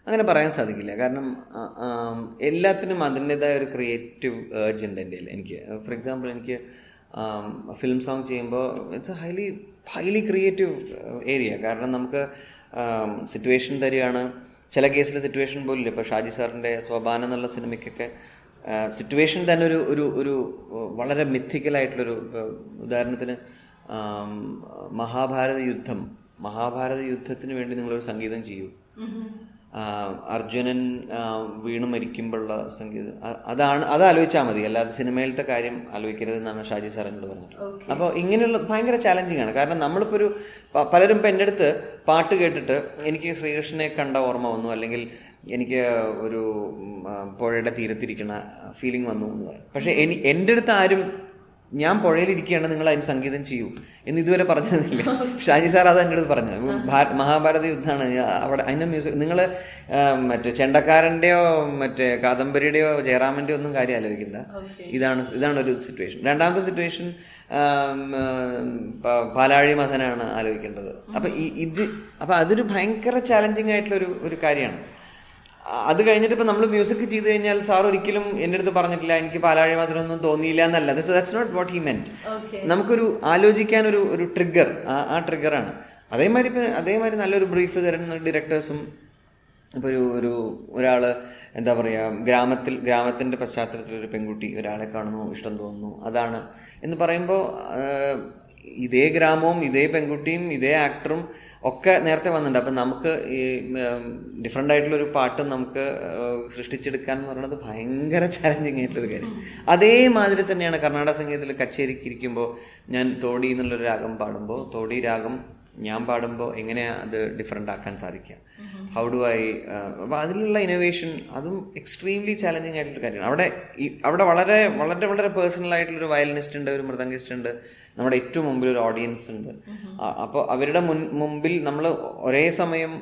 അങ്ങനെ പറയാൻ സാധിക്കില്ല. കാരണം എല്ലാത്തിനും അതിൻ്റെതായ ഒരു ക്രിയേറ്റീവ് ഏർജ് ഉണ്ട് എൻ്റെ. എനിക്ക് ഫോർ എക്സാമ്പിൾ എനിക്ക് ഫിലിം സോങ് ചെയ്യുമ്പോൾ ഇറ്റ്സ് ഹൈലി ക്രിയേറ്റീവ് ഏരിയ. കാരണം നമുക്ക് സിറ്റുവേഷൻ തരികയാണ്. ചില കേസിൽ സിറ്റുവേഷൻ പോലില്ല. ഇപ്പോൾ ഷാജി സാറിൻ്റെ സ്വബാന എന്നുള്ള സിനിമയ്ക്കൊക്കെ സിറ്റുവേഷൻ തന്നെ ഒരു വളരെ മിത്തിക്കലായിട്ടുള്ളൊരു, ഉദാഹരണത്തിന് മഹാഭാരത യുദ്ധത്തിന് വേണ്ടി നിങ്ങളൊരു സംഗീതം ചെയ്യൂ. അർജുനൻ വീണ് മരിക്കുമ്പോഴുള്ള സംഗീതം, അത് ആലോചിച്ചാൽ മതി, അല്ലാതെ സിനിമയിലത്തെ കാര്യം ആലോചിക്കരുത് എന്നാണ് ഷാജി സാർ എന്നോട് പറഞ്ഞത്. അപ്പോൾ ഇങ്ങനെയുള്ള ഭയങ്കര ചാലഞ്ചിങ് ആണ്. കാരണം നമ്മളിപ്പോൾ പലരും ഇപ്പം എൻ്റെ അടുത്ത് പാട്ട് കേട്ടിട്ട് എനിക്ക് ശ്രീകൃഷ്ണനെ കണ്ട ഓർമ്മ വന്നു, അല്ലെങ്കിൽ എനിക്ക് ഒരു പുഴയുടെ തീരത്തിരിക്കണ ഫീലിംഗ് വന്നു എന്ന് പറയും. പക്ഷേ എൻ്റെ അടുത്ത് ആരും ഞാൻ പുഴയിലിരിക്കുകയാണ്, നിങ്ങൾ അതിന് സംഗീതം ചെയ്യൂ എന്ന് ഇതുവരെ പറഞ്ഞതില്ല. ഷാജി സാർ അത് എൻ്റെ അടുത്ത് പറഞ്ഞത്. മഹാഭാരത യുദ്ധമാണ് അവിടെ, അതിൻ്റെ മ്യൂസിക് നിങ്ങൾ മറ്റേ ചെണ്ടക്കാരൻ്റെയോ മറ്റേ കാദംബരിയുടെയോ ജയറാമിൻ്റെയോ ഒന്നും കാര്യം ആലോചിക്കണ്ട. ഇതാണ് ഒരു സിറ്റുവേഷൻ. രണ്ടാമത്തെ സിറ്റുവേഷൻ പാലാഴി മഥനാണ് ആലോചിക്കേണ്ടത്. അപ്പം അതൊരു ഭയങ്കര ചാലഞ്ചിങ് ആയിട്ടുള്ള കാര്യമാണ്. അത് കഴിഞ്ഞിട്ട് ഇപ്പം നമ്മൾ മ്യൂസിക് ചെയ്ത് കഴിഞ്ഞാൽ സാർ ഒരിക്കലും എൻ്റെ അടുത്ത് പറഞ്ഞിട്ടില്ല എനിക്ക് പാലാഴി മാത്രമൊന്നും തോന്നിയില്ല എന്നല്ല. That's not what he meant. നമുക്കൊരു ആലോചിക്കാൻ ഒരു ട്രിഗർ, ആ ട്രിഗറാണ്. അതേമാതിരി നല്ലൊരു ബ്രീഫ് തരുന്ന ഡയറക്ടേഴ്സും ഇപ്പോൾ ഒരാൾ എന്താ പറയുക, ഗ്രാമത്തിൻ്റെ പശ്ചാത്തലത്തിൽ ഒരു പെൺകുട്ടി ഒരാളെ കാണുന്നു, ഇഷ്ടം തോന്നുന്നു, അതാണ് എന്ന് പറയുമ്പോൾ ഇതേ ഗ്രാമവും ഇതേ പെൺകുട്ടിയും ഇതേ ആക്ടറും ഒക്കെ നേരത്തെ വന്നിട്ടുണ്ട്. അപ്പം നമുക്ക് ഈ ഡിഫറെൻ്റ് ആയിട്ടുള്ളൊരു പാട്ടും നമുക്ക് സൃഷ്ടിച്ചെടുക്കാൻ എന്ന് പറയുന്നത് ഭയങ്കര ചാലഞ്ചിങ് ആയിട്ടുള്ളൊരു കാര്യം. അതേമാതിരി തന്നെയാണ് കർണാടക സംഗീതത്തിൽ കച്ചേരിക്ക് ഇരിക്കുമ്പോൾ ഞാൻ തോടി എന്നുള്ളൊരു രാഗം പാടുമ്പോൾ തോടി രാഗം ഞാൻ പാടുമ്പോൾ എങ്ങനെയാണ് അത് ഡിഫറെൻ്റ് ആക്കാൻ സാധിക്കുക, ഹൗ ഡു ഐ, അപ്പോൾ അതിലുള്ള ഇന്നോവേഷൻ അതും എക്സ്ട്രീംലി ചാലഞ്ചിങ് ആയിട്ടുള്ള കാര്യമാണ്. അവിടെ വളരെ വളരെ വളരെ പേഴ്സണൽ ആയിട്ടുള്ളൊരു വയലിനിസ്റ്റ് ഉണ്ട്, ഒരു മൃദംഗിസ്റ്റ് ഉണ്ട്, നമ്മുടെ ഏറ്റവും മുമ്പിൽ ഒരു ഓഡിയൻസ് ഉണ്ട്. അപ്പോൾ അവരുടെ മുമ്പിൽ നമ്മൾ ഒരേ സമയം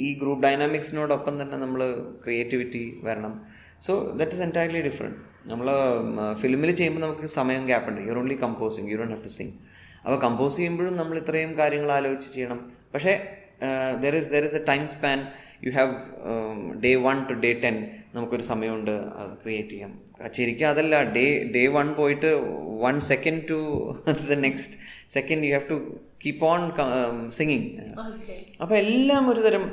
ഈ ഗ്രൂപ്പ് ഡൈനാമിക്സിനോടൊപ്പം തന്നെ നമ്മൾ ക്രിയേറ്റിവിറ്റി വരണം. So that is entirely different. നമ്മൾ ഫിലിമിൽ ചെയ്യുമ്പോൾ നമുക്ക് സമയം ഗ്യാപ്പ് ഉണ്ട്. Your only composing, you don't have to sing. അപ്പോൾ കമ്പോസ് ചെയ്യുമ്പോഴും നമ്മൾ ഇത്രയും കാര്യങ്ങൾ ആലോചിച്ച് ചെയ്യണം. പക്ഷേ there is a time span. You have day 1 to day 10 നമുക്കൊരു സമയമുണ്ട് അത് ക്രിയേറ്റ് ചെയ്യാം. ശരിക്കും അതല്ല, ഡേ 1 പോയിട്ട് 1 second to the next second you have to keep on singing. അപ്പോൾ എല്ലാം ഒരു തരം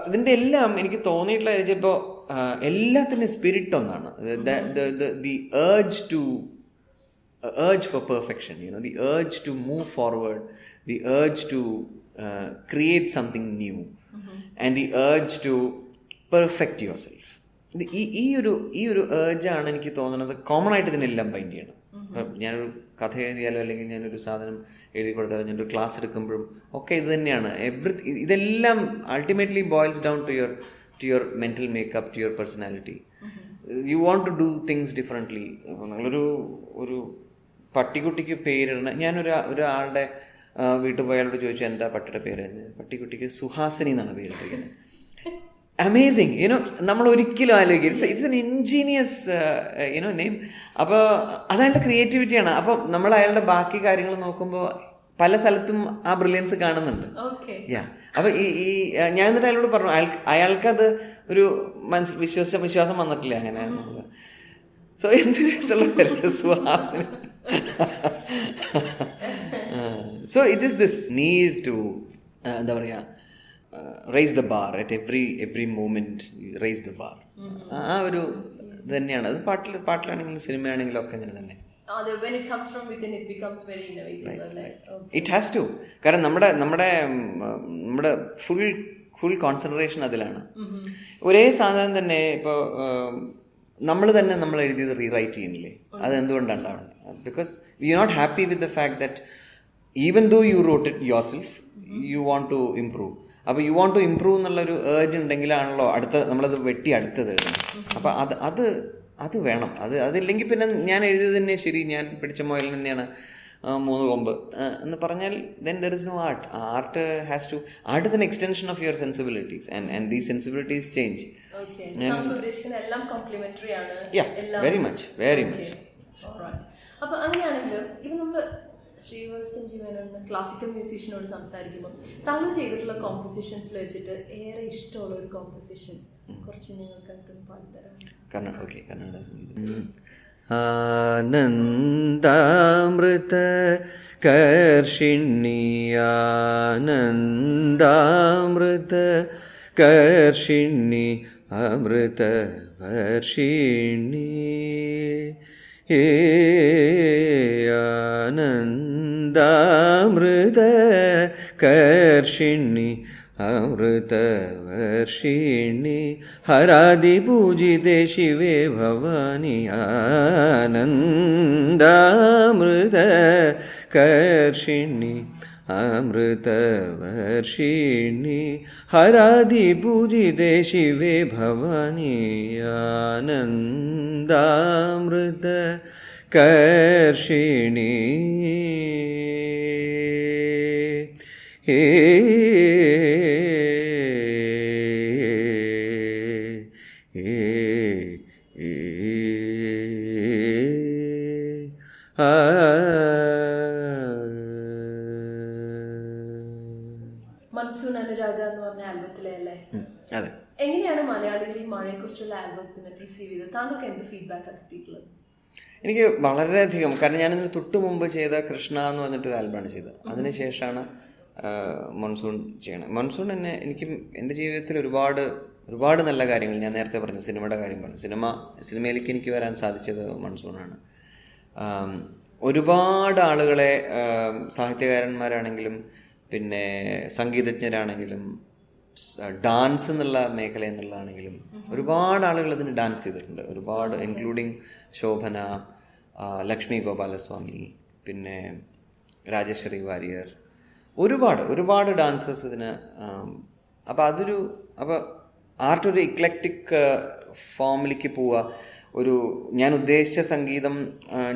ഇതിൻ്റെ എല്ലാം എനിക്ക് തോന്നിയിട്ടുള്ള ഇപ്പോൾ എല്ലാത്തിൻ്റെ സ്പിരിറ്റ് ഒന്നാണ്. The urge for perfection, the urge to move forward, the urge to create something new, and the urge to perfect yourself. ഈ ഒരു urge-ആണ് എനിക്ക് തോന്നുന്നത് കോമൺ ആയിട്ട് ഇതിനെല്ലാം ബൈൻഡ് ചെയ്യണം. ഇപ്പം ഞാനൊരു കഥ എഴുതിയാലോ അല്ലെങ്കിൽ ഞാനൊരു സാധനം എഴുതി കൊടുത്താലോ ഞാനൊരു ക്ലാസ് എടുക്കുമ്പോഴും ഒക്കെ ഇത് തന്നെയാണ്. ഇതെല്ലാം ultimately boils down to your mental makeup, to your personality. You want to do things differently. നിങ്ങളൊരു പട്ടിക്കുട്ടിക്ക് പേരിടണം. ഒരാളുടെ വീട്ടിൽ പോയി അയാളോട് ചോദിച്ചു എന്താ പട്ടിയുടെ പേര്, പട്ടിക്കുട്ടിക്ക് സുഹാസിനി എന്നാണ് പേരിട്ടിരിക്കുന്നത്. അമേസിങ്, നമ്മൾ ഒരിക്കലും ആലോചിക്കുക ഇറ്റ്സ് എൻ ഇൻജീനിയസ് നെയിം. അപ്പോൾ അതയാളുടെ ക്രിയേറ്റിവിറ്റിയാണ്. അപ്പോൾ നമ്മൾ അയാളുടെ ബാക്കി കാര്യങ്ങൾ നോക്കുമ്പോൾ പല സ്ഥലത്തും ആ ബ്രില്യൻസ് കാണുന്നുണ്ട്. അപ്പോൾ ഞാൻ എന്നിട്ട് അയാളോട് പറഞ്ഞു, അയാൾക്കത് ഒരു വിശ്വാസം വന്നിട്ടില്ല അങ്ങനെ. സോ എന്ത് രസമുള്ള Suhasini. So it is this need to എന്താ പറയുക, rise the bar at every moment, rise the bar. ആ ഒരു ഇത് തന്നെയാണ് അത് പാട്ടിലാണെങ്കിലും സിനിമയാണെങ്കിലും ഒക്കെ അങ്ങനെ തന്നെ. It has to. കാരണം നമ്മുടെ ഫുൾ കോൺസെൻട്രേഷൻ അതിലാണ്. ഒരേ സാധനം തന്നെ ഇപ്പോൾ നമ്മൾ എഴുതിയത് റീറൈറ്റ് ചെയ്യുന്നില്ലേ, അത് എന്തുകൊണ്ടാണ് ഉണ്ടാവുന്നത്? Because you are not happy with the fact that even though you wrote it yourself, you want to improve. അപ്പോൾ യു വാണ്ട് ടു ഇംപ്രൂവ് എന്നുള്ളൊരു ഏർജ് ഉണ്ടെങ്കിലാണല്ലോ നമ്മളത് വെട്ടി അടുത്തത് എഴുതണം. അപ്പോൾ അത് വേണം. അതില്ലെങ്കിൽ പിന്നെ ഞാൻ എഴുതിയത് തന്നെ ശരി, ഞാൻ പിടിച്ച മുയൽ തന്നെയാണ് 3 കൊമ്പ് എന്ന് പറഞ്ഞാൽ then there is no art. Art is an extension of your sensibilities and these sensibilities change. എല്ലാം കോംപ്ലിമെന്ററി ആണ്. very much. അപ്പോൾ അങ്ങനെയാണെങ്കിൽ ഇപ്പം നമ്മൾ ശ്രീവത്സൻ ജീവൻ ക്ലാസിക്കൽ മ്യൂസീഷ്യനോട് സംസാരിക്കുമ്പോൾ താങ്കൾ ചെയ്തിട്ടുള്ള കോമ്പോസിഷൻസിൽ വെച്ചിട്ട് ഏറെ ഇഷ്ടമുള്ള ഒരു കോമ്പോസിഷൻ കുറച്ച് ഞങ്ങൾക്ക് പാടിത്തരാം. കന്നഡ സംഗീതം. ആനന്ദാമൃത കർഷിണി, ആനന്ദാമൃത കർഷിണി, അമൃത വർഷിണി, ആനന്ദാമൃത കർഷിണി, അമൃത വർഷിണി, ഹരാദി പൂജിതേ ശിവേ ഭവാനി, ആനന്ദാമൃത കർഷിണി, അമൃത വർഷിണി, ഹരാദി പൂജിതേ ശിവേ ഭവാനി, ആനന്ദാമൃത കർഷിണി. മൺസൂൺ അനുരാഗ എന്ന് പറഞ്ഞ ആൽബത്തിലെ അല്ലേ? അതെ. എങ്ങനെയാണ് മലയാളികൾ ഈ മഴയെക്കുറിച്ചുള്ള ആൽബത്തിന് റിസീവ് ചെയ്തത്? താങ്കൾക്ക് എന്ത് ഫീഡ്ബാക്ക് കിട്ടിയിട്ടുള്ളത്? എനിക്ക് വളരെയധികം, കാരണം ഞാനിതിന് തൊട്ട് മുമ്പ് ചെയ്ത കൃഷ്ണ എന്ന് പറഞ്ഞിട്ടൊരു ആൽബമാണ് ചെയ്തത്. അതിനുശേഷമാണ് മൺസൂൺ ചെയ്യണം. മൺസൂൺ തന്നെ എനിക്ക് എൻ്റെ ജീവിതത്തിൽ ഒരുപാട് നല്ല കാര്യങ്ങൾ, ഞാൻ നേരത്തെ പറഞ്ഞു സിനിമയുടെ കാര്യം പറഞ്ഞു, സിനിമയിലേക്ക് എനിക്ക് വരാൻ സാധിച്ചത് മൺസൂണാണ്. ഒരുപാട് ആളുകളെ, സാഹിത്യകാരന്മാരാണെങ്കിലും പിന്നെ സംഗീതജ്ഞരാണെങ്കിലും ഡാൻസ് എന്നുള്ള മേഖല എന്നുള്ളതാണെങ്കിലും ഒരുപാട് ആളുകൾ അതിന് ഡാൻസ് ചെയ്തിട്ടുണ്ട്. ഒരുപാട്, ഇൻക്ലൂഡിങ് ശോഭന, ലക്ഷ്മി ഗോപാലസ്വാമി, പിന്നെ രാജശ്രീ വാര്യർ, ഒരുപാട് ഡാൻസേഴ്സ് ഇതിന്. അപ്പോൾ ആർട്ട് ഒരു ഇക്ലക്റ്റിക് ഫോമിലേക്ക് പോവുക, ഞാൻ ഉദ്ദേശിച്ച സംഗീതം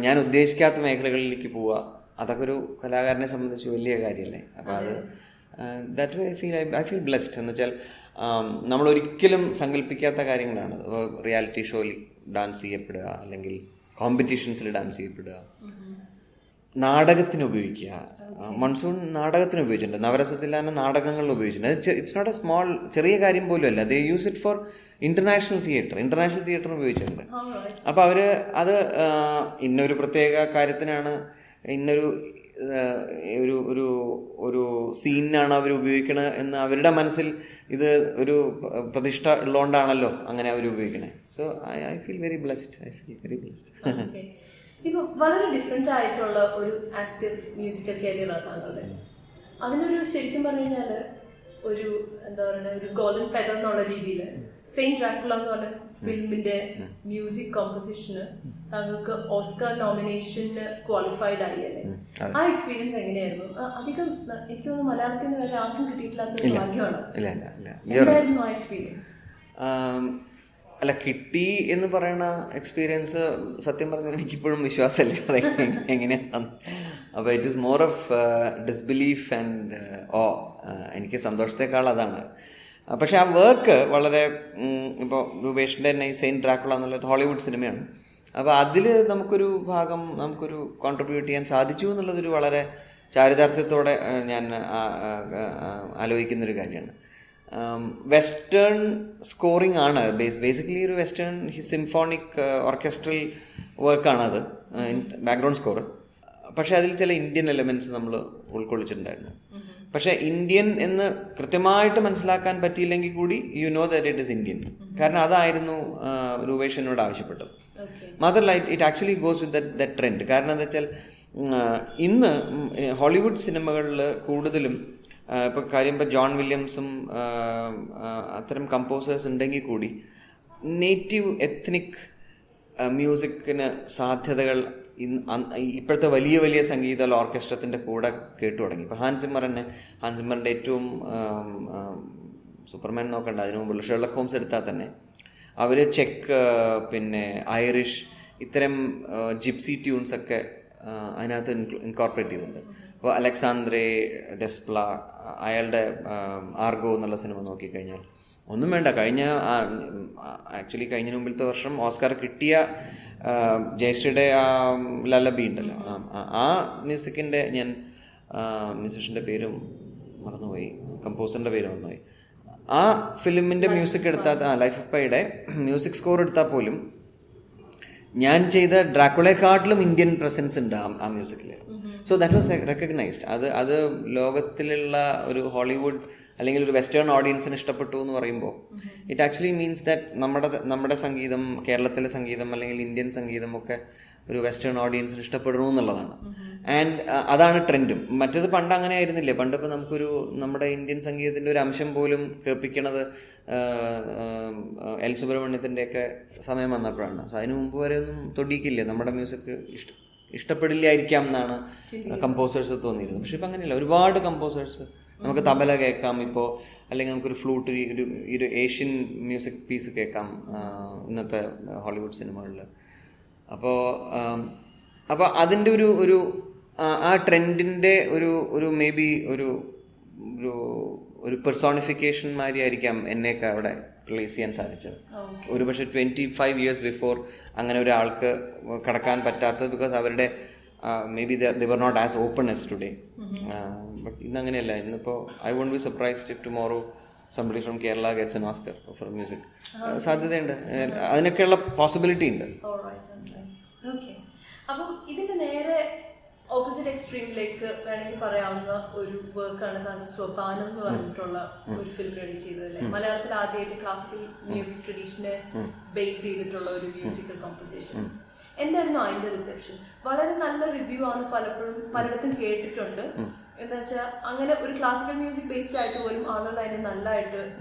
ഞാൻ ഉദ്ദേശിക്കാത്ത മേഖലകളിലേക്ക് പോവുക, അതൊക്കെ ഒരു കലാകാരനെ സംബന്ധിച്ച് വലിയ കാര്യമല്ലേ. അപ്പോൾ അത് that way I feel blessed. എന്ന് വെച്ചാൽ നമ്മളൊരിക്കലും സങ്കല്പിക്കാത്ത കാര്യങ്ങളാണ്. റിയാലിറ്റി ഷോയിൽ ഡാൻസ് ചെയ്യപ്പെടുക, അല്ലെങ്കിൽ കോമ്പറ്റീഷൻസിൽ ഡാൻസ് ചെയ്യപ്പെടുക, നാടകത്തിന് ഉപയോഗിക്കുക. മൺസൂൺ നാടകത്തിന് ഉപയോഗിച്ചിട്ടുണ്ട്, നവരസത്തിലാണ് നാടകങ്ങളിൽ ഉപയോഗിച്ചിട്ടുണ്ട്. ഇറ്റ്സ് നോട്ട് എ സ്മോൾ, ചെറിയ കാര്യം പോലും അല്ല. ദേ use it for international theatre ഉപയോഗിച്ചിട്ടുണ്ട്. അപ്പോൾ അവർ അത് ഇന്നൊരു പ്രത്യേക കാര്യത്തിനാണ്, ഇന്നൊരു ഒരു സീനിനാണ് അവർ ഉപയോഗിക്കണത് എന്ന് അവരുടെ മനസ്സിൽ ഇത് ഒരു പ്രതിഷ്ഠ ഉള്ളതുകൊണ്ടാണല്ലോ അങ്ങനെ അവർ ഉപയോഗിക്കണേ. So I feel very blessed. ഇപ്പൊ വളരെ ഡിഫറെന്റ് ആയിട്ടുള്ള ഒരു ആക്റ്റീവ് മ്യൂസിക്കൽ കരിയറാണ് താങ്കളുടെ. അതിനൊരു ശരിക്കും പറഞ്ഞു കഴിഞ്ഞാല് ഒരു എന്താ പറയുക, ഒരു ഗോൾഡൻ ഫെദർ എന്നുള്ള രീതിയിൽ സെയിന്റ് ഡ്രാക്കുള എന്ന് പറഞ്ഞ ഫിലിമിന്റെ മ്യൂസിക് കോമ്പോസിഷന് താങ്കൾക്ക് ഓസ്കാർ നോമിനേഷന് ക്വാളിഫൈഡ് ആയി അല്ലേ? ആ എക്സ്പീരിയൻസ് എങ്ങനെയായിരുന്നു? അധികം എനിക്ക് തോന്നുന്നു മലയാളത്തിൽ നിന്ന് വരെ ആർക്കും കിട്ടിയിട്ടില്ലാത്തൊരു ഭാഗ്യമാണ്. എന്തായിരുന്നു ആ എക്സ്പീരിയൻസ്? അല്ല, കിട്ടി എന്ന് പറയുന്ന എക്സ്പീരിയൻസ് സത്യം പറഞ്ഞാൽ എനിക്കിപ്പോഴും വിശ്വാസമില്ല എങ്ങനെയാണ്. അപ്പോൾ it is more of disbelief and എനിക്ക് സന്തോഷത്തെക്കാൾ അതാണ്. പക്ഷെ ആ വർക്ക് വളരെ, ഇപ്പോൾ രൂപേഷിൻ്റെ തന്നെ സെയിന്റ് ഡ്രാക്കുള എന്നുള്ള ഹോളിവുഡ് സിനിമയാണ്. അപ്പോൾ അതിൽ നമുക്കൊരു ഭാഗം നമുക്കൊരു കോൺട്രിബ്യൂട്ട് ചെയ്യാൻ സാധിച്ചു എന്നുള്ളതൊരു വളരെ ചാരിതാർത്ഥ്യത്തോടെ ഞാൻ ആലോചിക്കുന്നൊരു കാര്യമാണ്. വെസ്റ്റേൺ സ്കോറിംഗ് ആണ് ബേസിക്കലി ഒരു വെസ്റ്റേൺ സിംഫോണിക് ഓർക്കസ്ട്രൽ വർക്കാണത്, ബാക്ക്ഗ്രൗണ്ട് സ്കോർ. പക്ഷെ അതിൽ ചില ഇന്ത്യൻ എലമെന്റ്സ് നമ്മൾ ഉൾക്കൊള്ളിച്ചിട്ടുണ്ടായിരുന്നു. പക്ഷെ ഇന്ത്യൻ എന്ന് കൃത്യമായിട്ട് മനസ്സിലാക്കാൻ പറ്റിയില്ലെങ്കിൽ കൂടി you know that it is Indian. കാരണം അതായിരുന്നു രൂപേഷ് എന്നോട് ആവശ്യപ്പെട്ടത്. മാത്രമല്ല it actually goes with that trend. കാരണം എന്താ വെച്ചാൽ ഇന്ന് ഹോളിവുഡ് സിനിമകളിൽ കൂടുതലും ഇപ്പോൾ കാര്യം ഇപ്പോൾ ജോൺ വില്യംസും അത്തരം കമ്പോസേഴ്സ് ഉണ്ടെങ്കിൽ കൂടി നേറ്റീവ് എത്നിക് മ്യൂസിക്കിന് സാധ്യതകൾ ഇപ്പോഴത്തെ വലിയ വലിയ സംഗീത ഓർക്കസ്ട്രത്തിൻ്റെ കൂടെ കേട്ടു തുടങ്ങി. ഇപ്പോൾ ഹാൻസിമ്മറിൻ്റെ ഏറ്റവും സൂപ്പർമാൻ നോക്കണ്ട, അതിനു മുമ്പുള്ള ഷെർലക് ഹോംസ് എടുത്താൽ തന്നെ അവർ ചെക്ക്, പിന്നെ ഐറിഷ്, ഇത്തരം ജിപ്സി ട്യൂൺസൊക്കെ അതിനകത്ത് ഇൻകോർപ്പറേറ്റ് ചെയ്തിട്ടുണ്ട്. അപ്പോൾ അലക്സാന്ദ്രേ ഡെസ്പ്ല, അയാളുടെ ആർഗോ എന്നുള്ള സിനിമ നോക്കിക്കഴിഞ്ഞാൽ ഒന്നും വേണ്ട, കഴിഞ്ഞ മുമ്പിലത്തെ വർഷം ഓസ്കാർ കിട്ടിയ ജയശ്രീയുടെ ആ ലല്ലബി ഉണ്ടല്ലോ, ആ മ്യൂസിക്കിൻ്റെ ഞാൻ മ്യൂസിഷ്യൻ്റെ പേരും മറന്നുപോയി, കമ്പോസറിൻ്റെ പേര് മറന്നുപോയി. ആ ഫിലിമിൻ്റെ മ്യൂസിക് എടുത്താൽ, ലൈഫ് ഓഫ് പൈയുടെ മ്യൂസിക് സ്കോർ എടുത്താൽ പോലും ഞാൻ ചെയ്ത ഡ്രാക്കുളയെക്കാട്ടിലും ഇന്ത്യൻ പ്രസൻസ് ഉണ്ട് ആ മ്യൂസിക്കിൽ. So that was recognised. അത് ലോകത്തിലുള്ള ഒരു ഹോളിവുഡ് അല്ലെങ്കിൽ ഒരു വെസ്റ്റേൺ ഓഡിയൻസിന് ഇഷ്ടപ്പെട്ടു എന്ന് പറയുമ്പോൾ ഇറ്റ് ആക്ച്വലി മീൻസ് ദാറ്റ് നമ്മുടെ സംഗീതം, കേരളത്തിലെ സംഗീതം അല്ലെങ്കിൽ ഇന്ത്യൻ സംഗീതം ഒക്കെ ഒരു വെസ്റ്റേൺ ഓഡിയൻസിന് ഇഷ്ടപ്പെടണു എന്നുള്ളതാണ്. ആൻഡ് അതാണ് ട്രെൻഡും. മറ്റേത് പണ്ട് അങ്ങനെ ആയിരുന്നില്ലേ. പണ്ട് ഇപ്പോൾ നമ്മുടെ ഇന്ത്യൻ സംഗീതത്തിൻ്റെ ഒരു അംശം പോലും കേൾപ്പിക്കണത് എൽ സുബ്രഹ്മണ്യത്തിൻ്റെയൊക്കെ സമയം വന്നപ്പോഴാണ്. സോ അതിന് മുമ്പ് വരെ ഒന്നും തൊടിക്കില്ല, നമ്മുടെ മ്യൂസിക് ഇഷ്ടപ്പെടില്ലായിരിക്കാം എന്നാണ് കമ്പോസേഴ്സ് തോന്നിയിരുന്നത്. പക്ഷെ ഇപ്പം അങ്ങനെയല്ല, ഒരുപാട് കമ്പോസേഴ്സ്. നമുക്ക് തബല കേൾക്കാം ഇപ്പോൾ, അല്ലെങ്കിൽ നമുക്കൊരു ഫ്ലൂട്ട്, ഒരു ഏഷ്യൻ മ്യൂസിക് പീസ് കേൾക്കാം ഇന്നത്തെ ഹോളിവുഡ് സിനിമകളിൽ. അപ്പോൾ അതിൻ്റെ ഒരു ആ ട്രെൻഡിൻ്റെ ഒരു മേ ബി ഒരു പെർസോണിഫിക്കേഷൻ മാതിരി ആയിരിക്കാം എന്നെയൊക്കെ അവിടെ റിലീസ് ചെയ്യാൻ സാധിച്ചത്. ഒരു പക്ഷേ 25 years ബിഫോർ അങ്ങനെ ഒരാൾക്ക് കടക്കാൻ പറ്റാത്തത് ബിക്കോസ് അവരുടെ maybe they were not as open as today. But ഇന്നങ്ങനെയല്ല. ഇന്നിപ്പോൾ I won't be surprised if tomorrow somebody from Kerala gets an Oscar for music. സാധ്യതയുണ്ട്, അതിനൊക്കെയുള്ള പോസിബിലിറ്റി ഉണ്ട്. അപ്പം ഇതിന്റെ നേരെ ഓപ്പോസിറ്റ് എക്സ്ട്രീമിലേക്ക് വേണമെങ്കിൽ പറയാവുന്ന ഒരു വർക്കാണ് താങ്കൾ സ്വപാനം എന്ന് പറഞ്ഞിട്ടുള്ള ഒരു ഫിലിം റെഡി ചെയ്തതല്ലേ. മലയാളത്തിൽ ആദ്യമായിട്ട് ക്ലാസിക്കൽ മ്യൂസിക് ട്രഡീഷനെ ബേസ് ചെയ്തിട്ടുള്ള ഒരു മ്യൂസിക്കൽ കോമ്പോസിഷൻസ്. എന്തായിരുന്നു അതിന്റെ റിസെപ്ഷൻ? വളരെ നല്ല റിവ്യൂ ആണ് പലയിടത്തും കേട്ടിട്ടുണ്ട്. എന്താ വെച്ചാൽ അങ്ങനെ ഒരു ക്ലാസിക്കൽ മ്യൂസിക് ബേസ്ഡ് ആയിട്ട് പോലും ആളുകൾ അതിനെ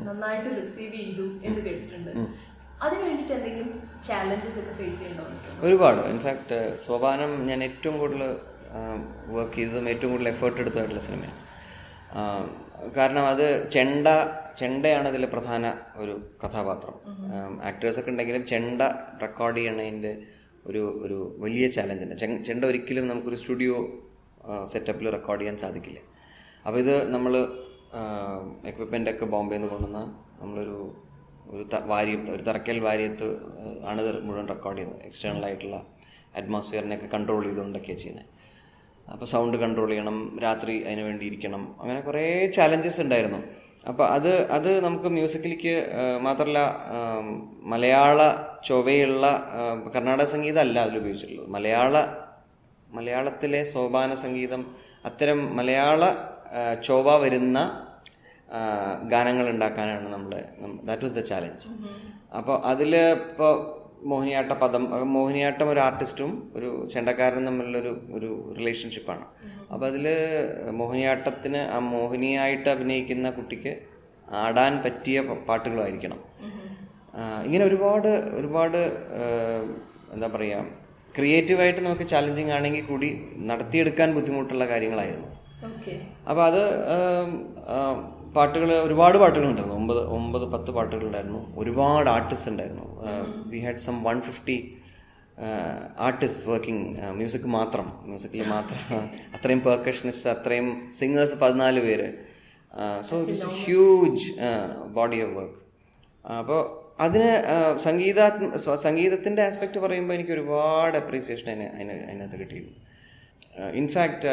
നന്നായിട്ട് റിസീവ് ചെയ്തു എന്ന് കേട്ടിട്ടുണ്ട്. അതിന് വേണ്ടിയിട്ട് എന്തെങ്കിലും ചാലഞ്ചസ് ഒക്കെ ഫേസ് ചെയ്യേണ്ടി വന്നിട്ടുണ്ട്? ഒരുപാട്. ഇൻഫാക്ട് സ്വപാനം ഞാൻ ഏറ്റവും കൂടുതൽ വർക്ക് ചെയ്തതും ഏറ്റവും കൂടുതൽ എഫേർട്ട് എടുത്തതായിട്ടുള്ള സിനിമയാണ്. കാരണം അത് ചെണ്ടയാണ് അതിലെ പ്രധാന ഒരു കഥാപാത്രം. ആക്ടേഴ്സൊക്കെ ഉണ്ടെങ്കിലും ചെണ്ട റെക്കോർഡ് ചെയ്യണതിൻ്റെ ഒരു വലിയ ചാലഞ്ചുണ്ട്. ചെണ്ട ഒരിക്കലും നമുക്കൊരു സ്റ്റുഡിയോ സെറ്റപ്പിൽ റെക്കോർഡ് ചെയ്യാൻ സാധിക്കില്ല. അപ്പോൾ ഇത് നമ്മൾ എക്വിപ്മെൻ്റൊക്കെ ബോംബെയിൽ നിന്ന് കൊണ്ടുവന്ന നമ്മളൊരു തറക്കൽ വാര്യത്ത് ആണ് ഇത് മുഴുവൻ റെക്കോർഡ് ചെയ്യുന്നത്. എക്സ്റ്റേണൽ ആയിട്ടുള്ള അറ്റ്മോസ്ഫിയറിനെയൊക്കെ കൺട്രോൾ ചെയ്തുകൊണ്ടൊക്കെയാണ് ചെയ്യുന്നത്. അപ്പോൾ സൗണ്ട് കൺട്രോൾ ചെയ്യണം, രാത്രി അതിന് വേണ്ടി ഇരിക്കണം, അങ്ങനെ കുറേ ചാലഞ്ചസ് ഉണ്ടായിരുന്നു. അപ്പോൾ അത് നമുക്ക് മ്യൂസിക്കിലേക്ക് മാത്രമല്ല മലയാള ചൊവ്വയുള്ള കർണാടക സംഗീതം അല്ല അതിൽ ഉപയോഗിച്ചിട്ടുള്ളത്. മലയാളത്തിലെ സോപാന സംഗീതം, അത്തരം മലയാള ചൊവ്വ വരുന്ന ഗാനങ്ങൾ ഉണ്ടാക്കാനാണ് ദാറ്റ് വാസ് ദ ചാലഞ്ച്. അപ്പോൾ അതിൽ ഇപ്പോൾ മോഹിനിയാട്ടം ഒരു ആർട്ടിസ്റ്റും ഒരു ചെണ്ടക്കാരനും തമ്മിലുള്ളൊരു റിലേഷൻഷിപ്പാണ്. അപ്പോൾ അതിൽ മോഹിനിയാട്ടത്തിന് ആ മോഹിനിയായിട്ട് അഭിനയിക്കുന്ന കുട്ടിക്ക് ആടാൻ പറ്റിയ പാട്ടുകളായിരിക്കണം. ഇങ്ങനെ ഒരുപാട് എന്താ പറയുക, ക്രിയേറ്റീവായിട്ട് നമുക്ക് ചാലഞ്ചിങ് ആണെങ്കിൽ കൂടി നടത്തിയെടുക്കാൻ ബുദ്ധിമുട്ടുള്ള കാര്യങ്ങളായിരുന്നു. അപ്പോൾ അത് ഒരുപാട് പാട്ടുകളുണ്ടായിരുന്നു. 9-10 പാട്ടുകളുണ്ടായിരുന്നു. ഒരുപാട് ആർട്ടിസ്റ്റ് ഉണ്ടായിരുന്നു. We had some 150 artist working മ്യൂസിക്കിൽ മാത്രം അത്രയും പെർക്കഷനിസ്റ്റ്, അത്രയും സിംഗേഴ്സ് 14 പേര്. So it's a huge body of work. അപ്പോൾ അതിന് സംഗീതത്തിൻ്റെ ആസ്പെക്റ്റ് പറയുമ്പോൾ എനിക്ക് ഒരുപാട് അപ്രീസിയേഷൻ അതിനകത്ത് കിട്ടിയിരുന്നു. ഇൻഫാക്റ്റ്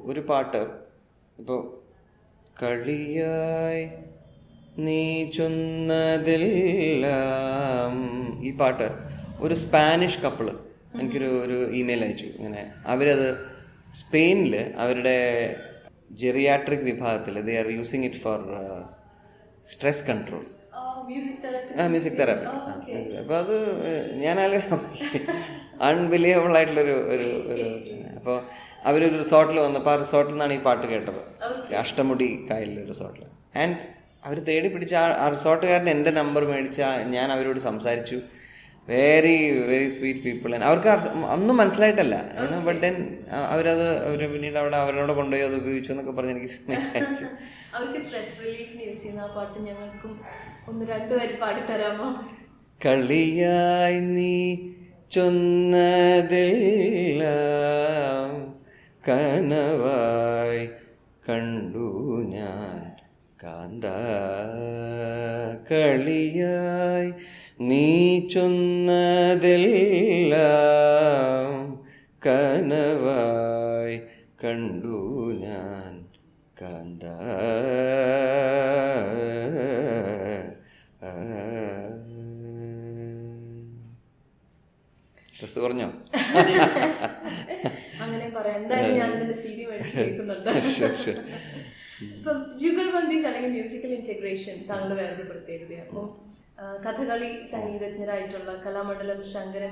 ഒരു പാട്ട് ഇപ്പോൾ കളിയായി നീ ചൊന്നതെല്ലാം, ഈ പാട്ട് ഒരു സ്പാനിഷ് കപ്പിള് എനിക്കൊരു ഇമെയിൽ അയച്ചു. ഇങ്ങനെ അവരത് സ്പെയിനിൽ അവരുടെ ജെറിയാട്രിക് വിഭാഗത്തിൽ they are using it for stress control, music therapy. അപ്പോൾ അത് ഞാൻ അൺബിലീവബിൾ ആയിട്ടുള്ളൊരു അപ്പോൾ അവരൊരു റിസോർട്ടിൽ വന്നപ്പോൾ ആ റിസോർട്ടിൽ നിന്നാണ് ഈ പാട്ട് കേട്ടത്, അഷ്ടമുടി കായലിലെ റിസോർട്ടിൽ. ആൻഡ് അവർ തേടി പിടിച്ച ആ റിസോർട്ടുകാരൻ എൻ്റെ നമ്പർ മേടിച്ച ഞാൻ അവരോട് സംസാരിച്ചു. Very very sweet people. അവർക്ക് ഒന്നും മനസ്സിലായിട്ടല്ല, ബട്ട് ദെൻ അവർ പിന്നീട് അവരോട് കൊണ്ടുപോയി അത് ഉപയോഗിച്ചു എന്നൊക്കെ പറഞ്ഞ് എനിക്ക് അയച്ചു. അവർക്ക് സ്ട്രെസ് റിലീഫിന് യൂസ് ചെയ്യുന്ന ആ പാട്ട് ഞങ്ങൾക്കും 1-2 വരി പാടിത്തരാമോ? കളിയായി നീ ചൊന്നതെല്ലാം കനവായി കണ്ടു ഞാൻ കാന്ത, കളിയായി നീ ചൊന്നതെല്ലാം കനവായി കണ്ടു ഞാൻ കാന്ത. സ്ട്രെസ് കുറഞ്ഞോ? അങ്ങനെ പറയാം. എന്തായാലും ഞാൻ ഇതിന്റെ CD മേടിച്ച് കേൾക്കുന്നുണ്ട്. ഇപ്പം ജുഗൽബന്ദീസ് അല്ലെങ്കിൽ മ്യൂസിക്കൽ ഇന്റഗ്രേഷൻ താങ്കളുടെ വേറൊരു പ്രത്യേകതയാണ്. അപ്പം കഥകളി സംഗീതജ്ഞരായിട്ടുള്ള കലാമണ്ഡലം ശങ്കരൻ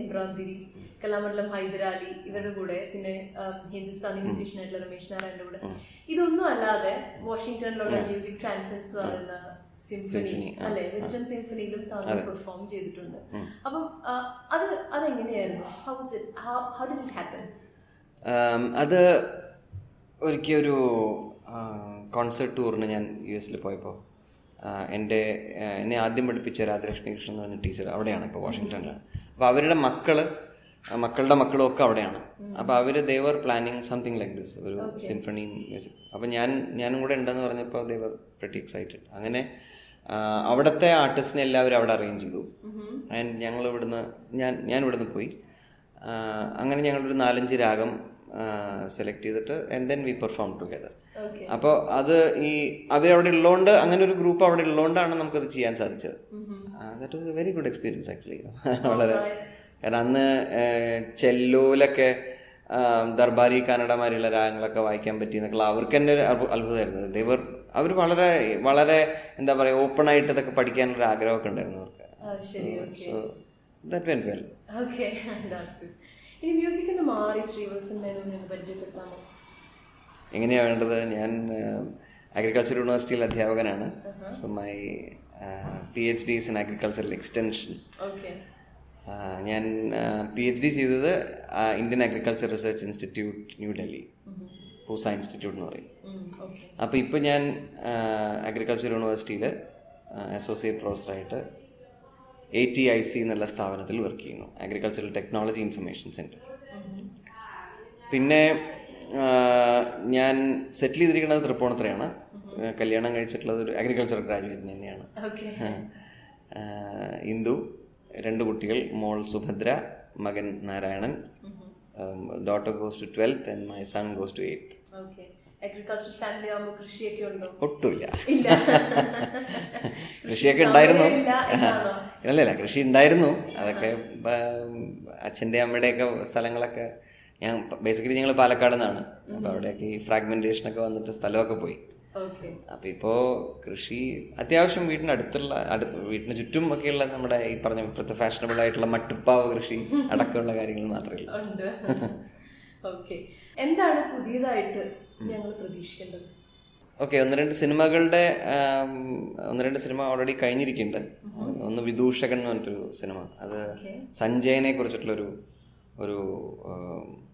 എംബ്രാന്തിരി, കലാമണ്ഡലം ഹൈദരാലി, ഇവരുടെ കൂടെ പിന്നെ ഹിന്ദുസ്ഥാനി മ്യൂസീഷ്യൻ ആയിട്ടുള്ള രമേശ് നാരായണന്റെ കൂടെ, ഇതൊന്നും അല്ലാതെ വാഷിംഗ്ടണിലുള്ള മ്യൂസിക് ട്രാൻസൻസ് പറയുന്ന സിംഫണി അല്ലെ, വെസ്റ്റേൺ സിംഫണിയിലും താങ്കൾ പെർഫോം ചെയ്തിട്ടുണ്ട്. അപ്പം അതെങ്ങനെയായിരുന്നു? How did it happen? അത് ഒരിക്കൽ ഒരു കോൺസേർട്ട് ടൂറിന് ഞാൻ US പോയപ്പോൾ എന്നെ ആദ്യം പഠിപ്പിച്ച രാജലക്ഷ്മി കൃഷ്ണൻ എന്ന് പറഞ്ഞ ടീച്ചർ അവിടെയാണ്, ഇപ്പോൾ വാഷിങ്ടണിലാണ്. അപ്പോൾ അവരുടെ മക്കളുടെ മക്കളും ഒക്കെ അവിടെയാണ്. അപ്പോൾ Devar planning something like this, ഒരു സിംഫണി മ്യൂസിക്. അപ്പോൾ ഞാനും കൂടെ ഉണ്ടെന്ന് പറഞ്ഞപ്പോൾ ദേവർ പ്രിറ്റി എക്സൈറ്റഡ്. അങ്ങനെ അവിടുത്തെ ആർട്ടിസ്റ്റിനെ എല്ലാവരും അവിടെ അറേഞ്ച് ചെയ്തു. ആൻഡ് ഞാൻ ഇവിടുന്ന് പോയി. അങ്ങനെ ഞങ്ങളൊരു 4-5 രാഗം സെലക്ട് ചെയ്തിട്ട് and then we perform together. അപ്പോൾ അത് അവരവിടെ ഉള്ളതുകൊണ്ട്, അങ്ങനെ ഒരു ഗ്രൂപ്പ് അവിടെ ഉള്ളതുകൊണ്ടാണ് നമുക്കത് ചെയ്യാൻ സാധിച്ചത്. That was A very good experience actually. വളരെ, കാരണം അന്ന് ചെല്ലോലൊക്കെ ദർബാരി കന്നഡമാരിയുള്ള രാഗങ്ങളൊക്കെ വായിക്കാൻ പറ്റിയെന്നൊക്കെ അവർക്ക് തന്നെ ഒരു അത്ഭുതമായിരുന്നു. അവർ വളരെ വളരെ എന്താ പറയുക, ഓപ്പൺ ആയിട്ട് ഇതൊക്കെ പഠിക്കാനുള്ള ആഗ്രഹമൊക്കെ ഉണ്ടായിരുന്നു അവർക്ക്. So that went well. ഇനി മ്യൂസിക്കിൽ നിന്ന് മാറി ശ്രീവത്സൻ മേനോനെ പരിചയപ്പെടുത്താമോ? എങ്ങനെയാണ് വേണ്ടത്? ഞാൻ അഗ്രികൾച്ചർ യൂണിവേഴ്സിറ്റിയിൽ അധ്യാപകനാണ്. So my PhD in agricultural extension. ഞാൻ PhD ചെയ്തത് Indian agriculture research institute New Delhi. Pusa institute എന്ന് പറയും. ഓക്കെ. അപ്പോൾ ഇപ്പോൾ ഞാൻ അഗ്രികൾച്ചർ യൂണിവേഴ്സിറ്റിയിൽ അസോസിയേറ്റ് പ്രൊഫസറായിട്ട് ATIC എന്നുള്ള സ്ഥാപനത്തിൽ വർക്ക് ചെയ്യുന്നു, അഗ്രികൾച്ചറൽ ടെക്നോളജി ഇൻഫർമേഷൻ സെൻറ്റർ. പിന്നെ ഞാൻ സെറ്റിൽ ചെയ്തിരിക്കുന്നത് തൃപ്പൂണിത്തുറയാണ്. കല്യാണം കഴിച്ചിട്ടുള്ളത് ഒരു അഗ്രികൾച്ചർ ഗ്രാജുവേറ്റ് തന്നെയാണ്. ഇന്ദു, 2 കുട്ടികൾ, മോൾ സുഭദ്ര, മകൻ Narayanan. Daughter goes to 12th and my son goes to 8th. Agriculture family ആവുമ്പോൾ കൃഷിയൊക്കെ ഉണ്ടോ? ഒട്ടുമില്ല. ഇല്ല. കൃഷിയൊക്കെ ഉണ്ടായിരുന്നു. അല്ലല്ല, കൃഷി ഉണ്ടായിരുന്നു. അതൊക്കെ അച്ഛൻ്റെ അമ്മയുടെയൊക്കെ സ്ഥലങ്ങളൊക്കെ, ഞാൻ ബേസിക്കലി ഞങ്ങൾ പാലക്കാട് നിന്നാണ്. അപ്പോൾ അവിടെയൊക്കെ ഈ ഫ്രാഗ്മെന്റേഷനൊക്കെ വന്നിട്ട് സ്ഥലമൊക്കെ പോയി. അപ്പോൾ ഇപ്പോൾ കൃഷി അത്യാവശ്യം വീടിൻ്റെ വീടിന് ചുറ്റും ഒക്കെയുള്ള നമ്മുടെ ഈ പറഞ്ഞ ഇപ്പോഴത്തെ ഫാഷനബിൾ ആയിട്ടുള്ള മട്ടുപ്പാവ് കൃഷി അടക്കമുള്ള കാര്യങ്ങൾ മാത്രമേ ഉള്ളൂ. എന്താണ് പുതിയതായിട്ട് ഞങ്ങൾ പ്രതീക്ഷിക്കേണ്ടത്? ഓക്കെ, 1-2 സിനിമ ഓൾറെഡി കഴിഞ്ഞിരിക്കുന്നുണ്ട്. ഒന്ന് വിദൂഷകൻ എന്ന് പറഞ്ഞിട്ടൊരു സിനിമ, അത് സഞ്ജയനെ കുറിച്ചിട്ടുള്ളൊരു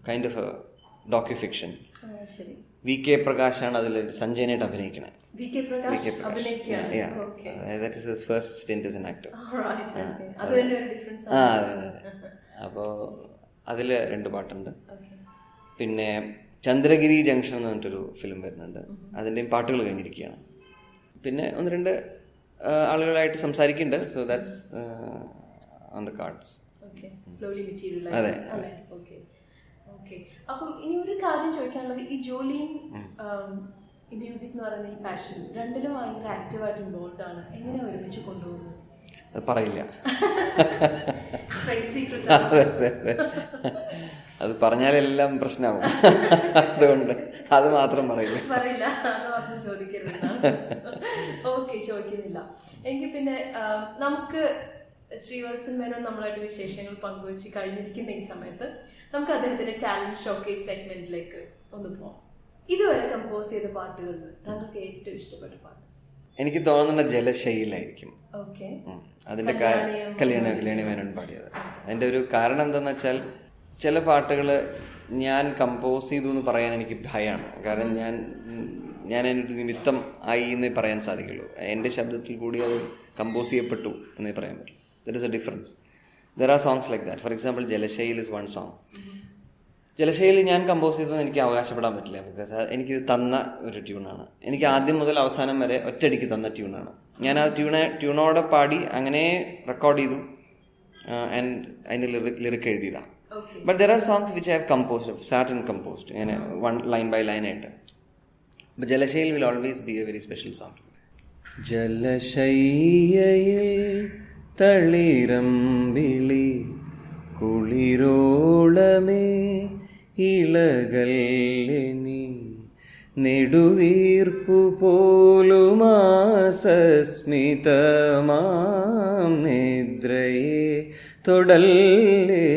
കൈൻഡ് ഓഫ് ഡോക്യുഫിക്ഷൻ. VK പ്രകാശാണ് അതിൽ സഞ്ജയനായിട്ട് അഭിനയിക്കണേ. First stint as an actor. അപ്പോൾ അതിൽ 2 പാട്ടുണ്ട്. പിന്നെ ചന്ദ്രഗിരി ജംഗ്ഷൻ എന്ന് പറഞ്ഞിട്ടൊരു ഫിലിം വരുന്നുണ്ട്, അതിൻ്റെയും പാട്ടുകൾ കഴിഞ്ഞിരിക്കുകയാണ്. പിന്നെ 1-2 ആളുകളായിട്ട് സംസാരിക്കുന്നുണ്ട്. So that's on the cards. അതെ. അപ്പം ഇനി ഒരു കാര്യം ചോദിക്കാനുള്ളത്, ഈ ജോലിയും ഈ മ്യൂസിക് എന്ന് പറയുന്ന ഈ പാഷൻ രണ്ടിലും ഭയങ്കര ആക്റ്റീവായിട്ട് ഇൻവോൾവ് ആണ്. എങ്ങനെയാണ് ഒരുമിച്ച് കൊണ്ടുപോകുന്നത്? പറയില്ല. അത് പറഞ്ഞാലെല്ലാം പ്രശ്നമാവും. അതുകൊണ്ട് അത് മാത്രം പറയില്ല. ചോദിക്കുന്നില്ല എങ്കിൽ പിന്നെ നമുക്ക് ശ്രീവത്സൻ മേനോൻ നമ്മളായിട്ട് വിശേഷങ്ങൾ പങ്കുവെച്ച് കഴിഞ്ഞിരിക്കുന്ന ഈ സമയത്ത് നമുക്ക് അദ്ദേഹത്തിന്റെ ടാലന്റ് ഷോക്കേസ് സെഗ്മെന്റിലേക്ക് ഒന്ന് പോകാം. ഇതുവരെ കമ്പോസ് ചെയ്ത പാട്ടുകളിൽ താങ്കൾക്ക് ഏറ്റവും ഇഷ്ടപ്പെട്ട പാട്ട്? എനിക്ക് തോന്നുന്ന ജലശൈലായിരിക്കും. അതിന്റെ കല്യാണി മേനോൻ പാടിയത്. അതിന്റെ ഒരു കാരണം എന്താന്ന് വെച്ചാൽ, ചില പാട്ടുകൾ ഞാൻ കമ്പോസ് ചെയ്തു എന്ന് പറയാൻ എനിക്ക് ഭയമാണ്. കാരണം ഞാൻ അതിനൊരു നിമിത്തം ആയി എന്നേ പറയാൻ സാധിക്കുള്ളൂ. എൻ്റെ ശബ്ദത്തിൽ കൂടി അത് കമ്പോസ് ചെയ്യപ്പെട്ടു എന്നേ പറയാൻ പറ്റുള്ളൂ. There is a difference. There are songs like that. For example, ജലശൈൽ ഇസ് വൺ സോങ്. ജലശൈലി ഞാൻ കമ്പോസ് ചെയ്തതെന്ന് എനിക്ക് അവകാശപ്പെടാൻ പറ്റില്ല. ബിക്കോസ് എനിക്കിത് തന്ന ഒരു ട്യൂണാണ്. എനിക്ക് ആദ്യം മുതൽ അവസാനം വരെ ഒറ്റയടിക്ക് തന്ന ട്യൂണാണ്. ഞാൻ ആ ട്യൂണോടെ പാടി അങ്ങനെ റെക്കോർഡ് ചെയ്തു ആൻഡ് അതിൻ്റെ ലിറിക് എഴുതിയതാണ്. But there are songs which I have composed, sat and composed, ഇങ്ങനെ വൺ ലൈൻ ബൈ ലൈൻ ആയിട്ട്. ബട്ട് ജലശൈൽ will always be a very special song. ജലശയ്യയിൽ തളിരമ്പിളി കുളിരോളമേ ഇളകല്ലേ നീ, നെടുവീർപ്പു പോലുമാസസ്മിതമാം നിദ്രയെ തൊടല്ലേ,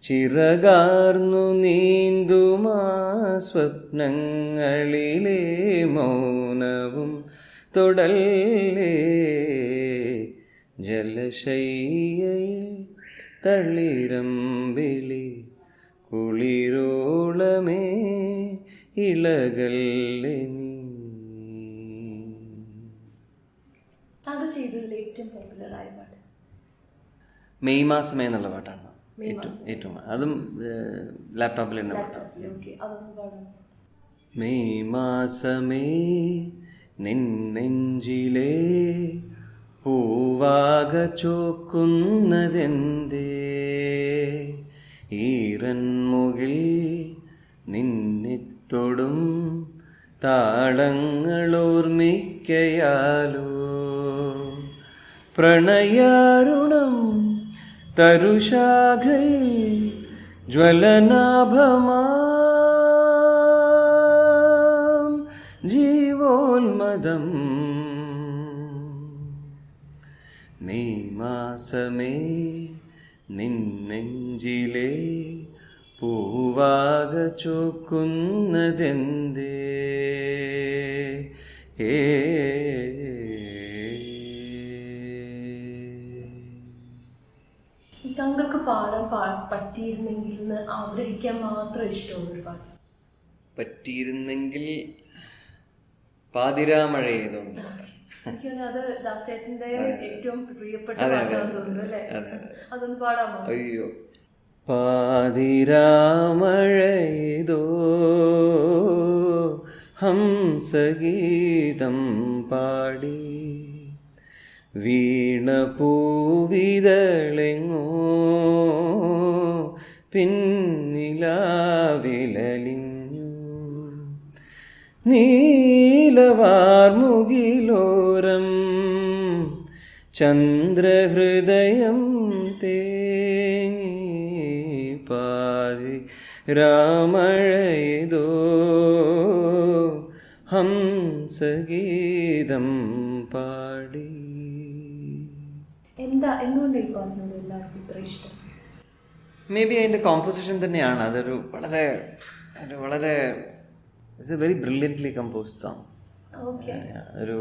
ചിറകാർന്നു നീന്തുമാ സ്വപ്നങ്ങളിലെ മൗനവും തൊടല്ലേ, ജലശയ്യയിൽ തളിരമ്പിളി കുളിരോളമേ ഇളകല്ലേ നീ. താങ്കൾ ചെയ്തതിൽ ഏറ്റവും പോപ്പുലറായ പാട്ട്? മെയ് മാസമേ എന്നുള്ള പാട്ടാണ് ഏറ്റവും. അതും ലാപ്ടോപ്പിൽ തന്നെ പാട്ടാണ്. മെയ് മാസമേ നിൻ നെഞ്ചിലേ പൂവാക ചോക്കുന്നതെന്തേ, ഈറൻമുകിൽ നിന്നെത്തൊടും താളങ്ങളോർമ്മിക്കയാലോ, പ്രണയാരുണം തരുശാഖയിൽ ജ്വലനാഭമാം ജീവോന്മദം, മെയ് മാസമേ നിൻ നെഞ്ചിലേ പൂവാക ചോക്കുന്നതെന്തേ. താങ്കൾക്ക് പാടാൻ പറ്റിയിരുന്നെങ്കിൽ എന്ന് ആഗ്രഹിക്കാൻ മാത്രം ഇഷ്ടമുള്ള ഒരു പാട്ട്? പറ്റിയിരുന്നെങ്കിൽ പാതിരാമഴയേതൊന്നും. എനിക്ക് തോന്നുന്നു അത് ദാസേട്ടന്റെ ഏറ്റവും പ്രിയപ്പെട്ട പാട്ടാണെന്ന് തോന്നുന്നു അല്ലേ? അതൊന്ന് പാടാമോ? അയ്യോ. പാതിരാമഴയേതോ ഹംസഗീതം പാടി വീണപൂവിതളെങ്ങോ പിന്നിലാവിലലിഞ്ഞു നീലവാർമുകിലോരം ചന്ദ്രഹൃദയം തേങ്ങി പാതി രാമഴയതോ ഹംസഗീതം പാടി. എന്തുകൊണ്ട് ഈ പാട്ടിനോട് എല്ലാവർക്കും ഇത്ര ഇഷ്ടം? മേ ബി അതിൻ്റെ കോമ്പോസിഷൻ തന്നെയാണ്. അതൊരു വളരെ it's A very brilliantly composed song. ഒരു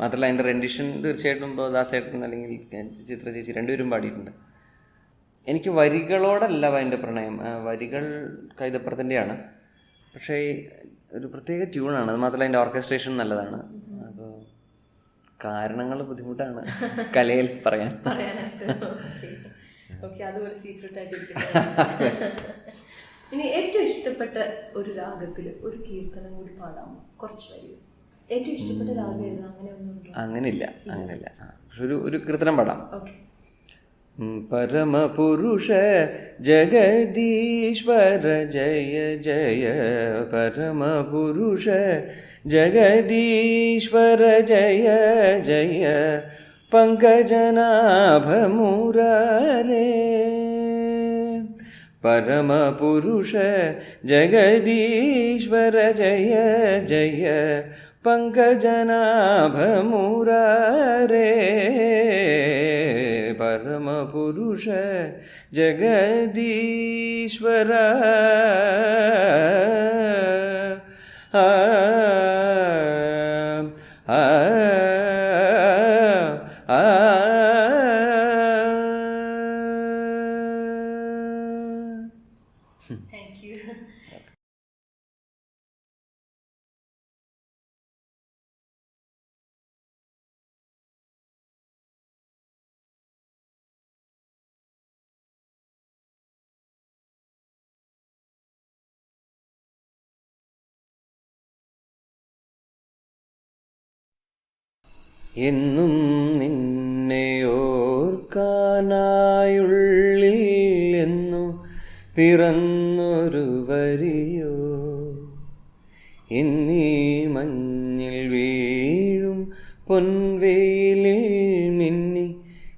മാത്രമല്ല അതിൻ്റെ റെൻഡിഷൻ തീർച്ചയായിട്ടും ഇപ്പോൾ ദാസേട്ടൻ അല്ലെങ്കിൽ ചിത്ര ചേച്ചി രണ്ടുപേരും പാടിയിട്ടുണ്ട്. എനിക്ക് വരികളോടല്ല അതിൻ്റെ പ്രണയം. വരികൾ കൈതപ്പുറത്തിൻ്റെയാണ്, പക്ഷേ ഒരു പ്രത്യേക ട്യൂണാണ്. അത് മാത്രമല്ല അതിൻ്റെ ഓർക്കസ്ട്രേഷൻ നല്ലതാണ്. അപ്പോൾ കാരണങ്ങൾ ബുദ്ധിമുട്ടാണ് കലയിൽ പറയാനായിട്ട്. ഇനി ഏറ്റവും ഇഷ്ടപ്പെട്ട ഒരു രാഗത്തിൽ ഒരു കീർത്തനം കൂടി പാടാമോ? കുറച്ച് വരിക. ഏറ്റവും ഇഷ്ടപ്പെട്ട രാഗം ഏതാ? അങ്ങനെയില്ല. പക്ഷെ ഒരു കീർത്തനം പാടാം. പരമപുരുഷ ജഗദീശ്വര ജയ ജയ, പരമപുരുഷ ജഗദീശ്വര ജയ ജയ, പങ്കജനാഭമുരാരേ, പരമപുരുഷ ജഗദീശ്വര ജയ ജയ, പങ്കജനാഭമുരാരേ, പരമപുരുഷ ജഗദീശ്വര. Thank you. എന്നും നിന്നെ ഓർക്കാനായുള്ളിൽ എന്നു പിറന്നൊരു വരിയോ, എന്നീ മഞ്ഞിൽ വീഴും പൊൻവേലിൽ മിന്നി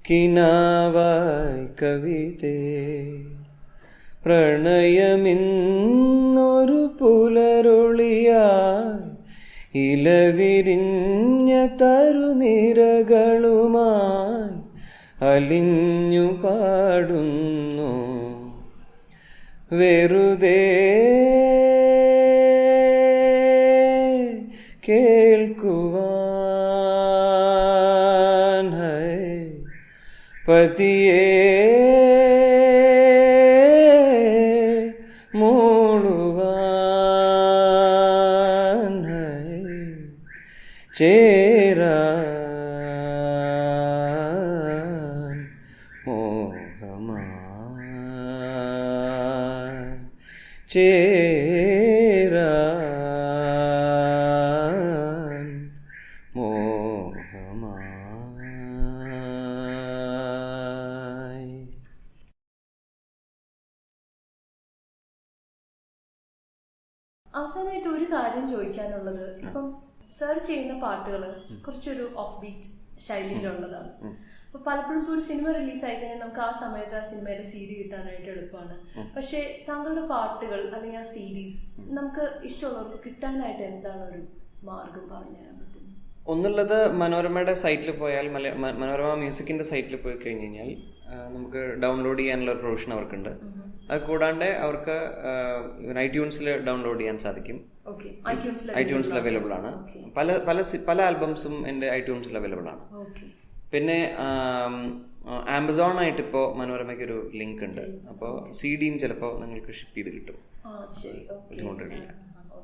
കിനാവായി കവിതേ, പ്രണയമിന്നൊരു പുലരൊളിയായി ഇലവിരിഞ്ഞ തരുനിരകളുമായി അലിഞ്ഞു പാടുന്നു വെറുതെ കേൾക്കുവാൻ പതിയേ ചേരാൻ മോഹമായി, ചേരാൻ മോഹമായി. അവസാനമായിട്ട് ഒരു കാര്യം ചോദിക്കാനുള്ളത്, ഇപ്പം സർ ചെയ്യുന്ന പാട്ടുകൾ കുറച്ചൊരു ഓഫ് ബീറ്റ് ശൈലിയിലുള്ളതാണ്. അപ്പൊ പലപ്പോഴും ഇപ്പോൾ ഒരു സിനിമ റിലീസായി കഴിഞ്ഞാൽ നമുക്ക് ആ സമയത്ത് ആ സിനിമയുടെ CD കിട്ടാനായിട്ട് എളുപ്പമാണ്. പക്ഷെ താങ്കളുടെ പാട്ടുകൾ അല്ലെങ്കിൽ ആ സീരീസ് നമുക്ക് ഇഷ്ടമുള്ളവർക്ക് കിട്ടാനായിട്ട് എന്താണ് ഒരു മാർഗം പറഞ്ഞുതരാൻ പറ്റുന്നത്? ഒന്നുള്ളത് മനോരമയുടെ സൈറ്റിൽ പോയാൽ, മനോരമ മ്യൂസിക്കിന്റെ സൈറ്റിൽ പോയി കഴിഞ്ഞ് കഴിഞ്ഞാൽ നമുക്ക് ഡൗൺലോഡ് ചെയ്യാനുള്ള ഒരു പ്രൊവിഷൻ അവർക്കുണ്ട്. അത് കൂടാണ്ട് അവർക്ക് ഐട്യൂൺസിൽ ഡൗൺലോഡ് ചെയ്യാൻ സാധിക്കും. ഐട്യൂൺസിൽ അവൈലബിൾ ആണ്. പല ആൽബംസും എൻ്റെ ഐട്യൂൺസിൽ അവൈലബിൾ ആണ്. പിന്നെ ആമസോൺ ആയിട്ട് ഇപ്പോൾ മനോരമയ്ക്ക് ഒരു ലിങ്ക് ഉണ്ട്. അപ്പോൾ CD ചിലപ്പോൾ നിങ്ങൾക്ക് ഷിപ്പ് ചെയ്ത് കിട്ടും. ബുദ്ധിമുട്ടില്ല.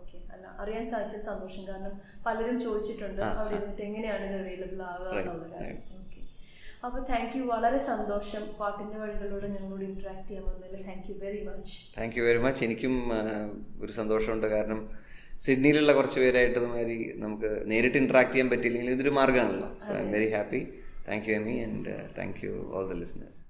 ഓക്കെ. അല്ല, അറിയാൻ സാധിച്ചത് സന്തോഷം. കാരണം പലരും ചോദിച്ചിട്ടുണ്ട് അവിടെ ഇരുന്നിട്ട് എങ്ങനെയാണ് ഇത് അവൈലബിൾ ആകുക എന്നുള്ള കാര്യം. ഓക്കെ. അപ്പോൾ താങ്ക് യു, വളരെ സന്തോഷം പാട്ടിൻ്റെ വഴികളിലൂടെ ഞങ്ങളോട് ഇന്ററാക്ട് ചെയ്യാൻ വന്നതിൽ. Thank you very much. Thank you very much. എനിക്കും ഒരു സന്തോഷമുണ്ട്. കാരണം സിഡ്നിയിലുള്ള കുറച്ച് പേരായിട്ട് ഇതുമാതിരി നമുക്ക് നേരിട്ട് ഇന്ററാക്ട് ചെയ്യാൻ പറ്റിയില്ലെങ്കിൽ ഇതൊരു മാർഗ്ഗമാണല്ലോ. So I am very happy. Thank you Amy, and thank you all the listeners.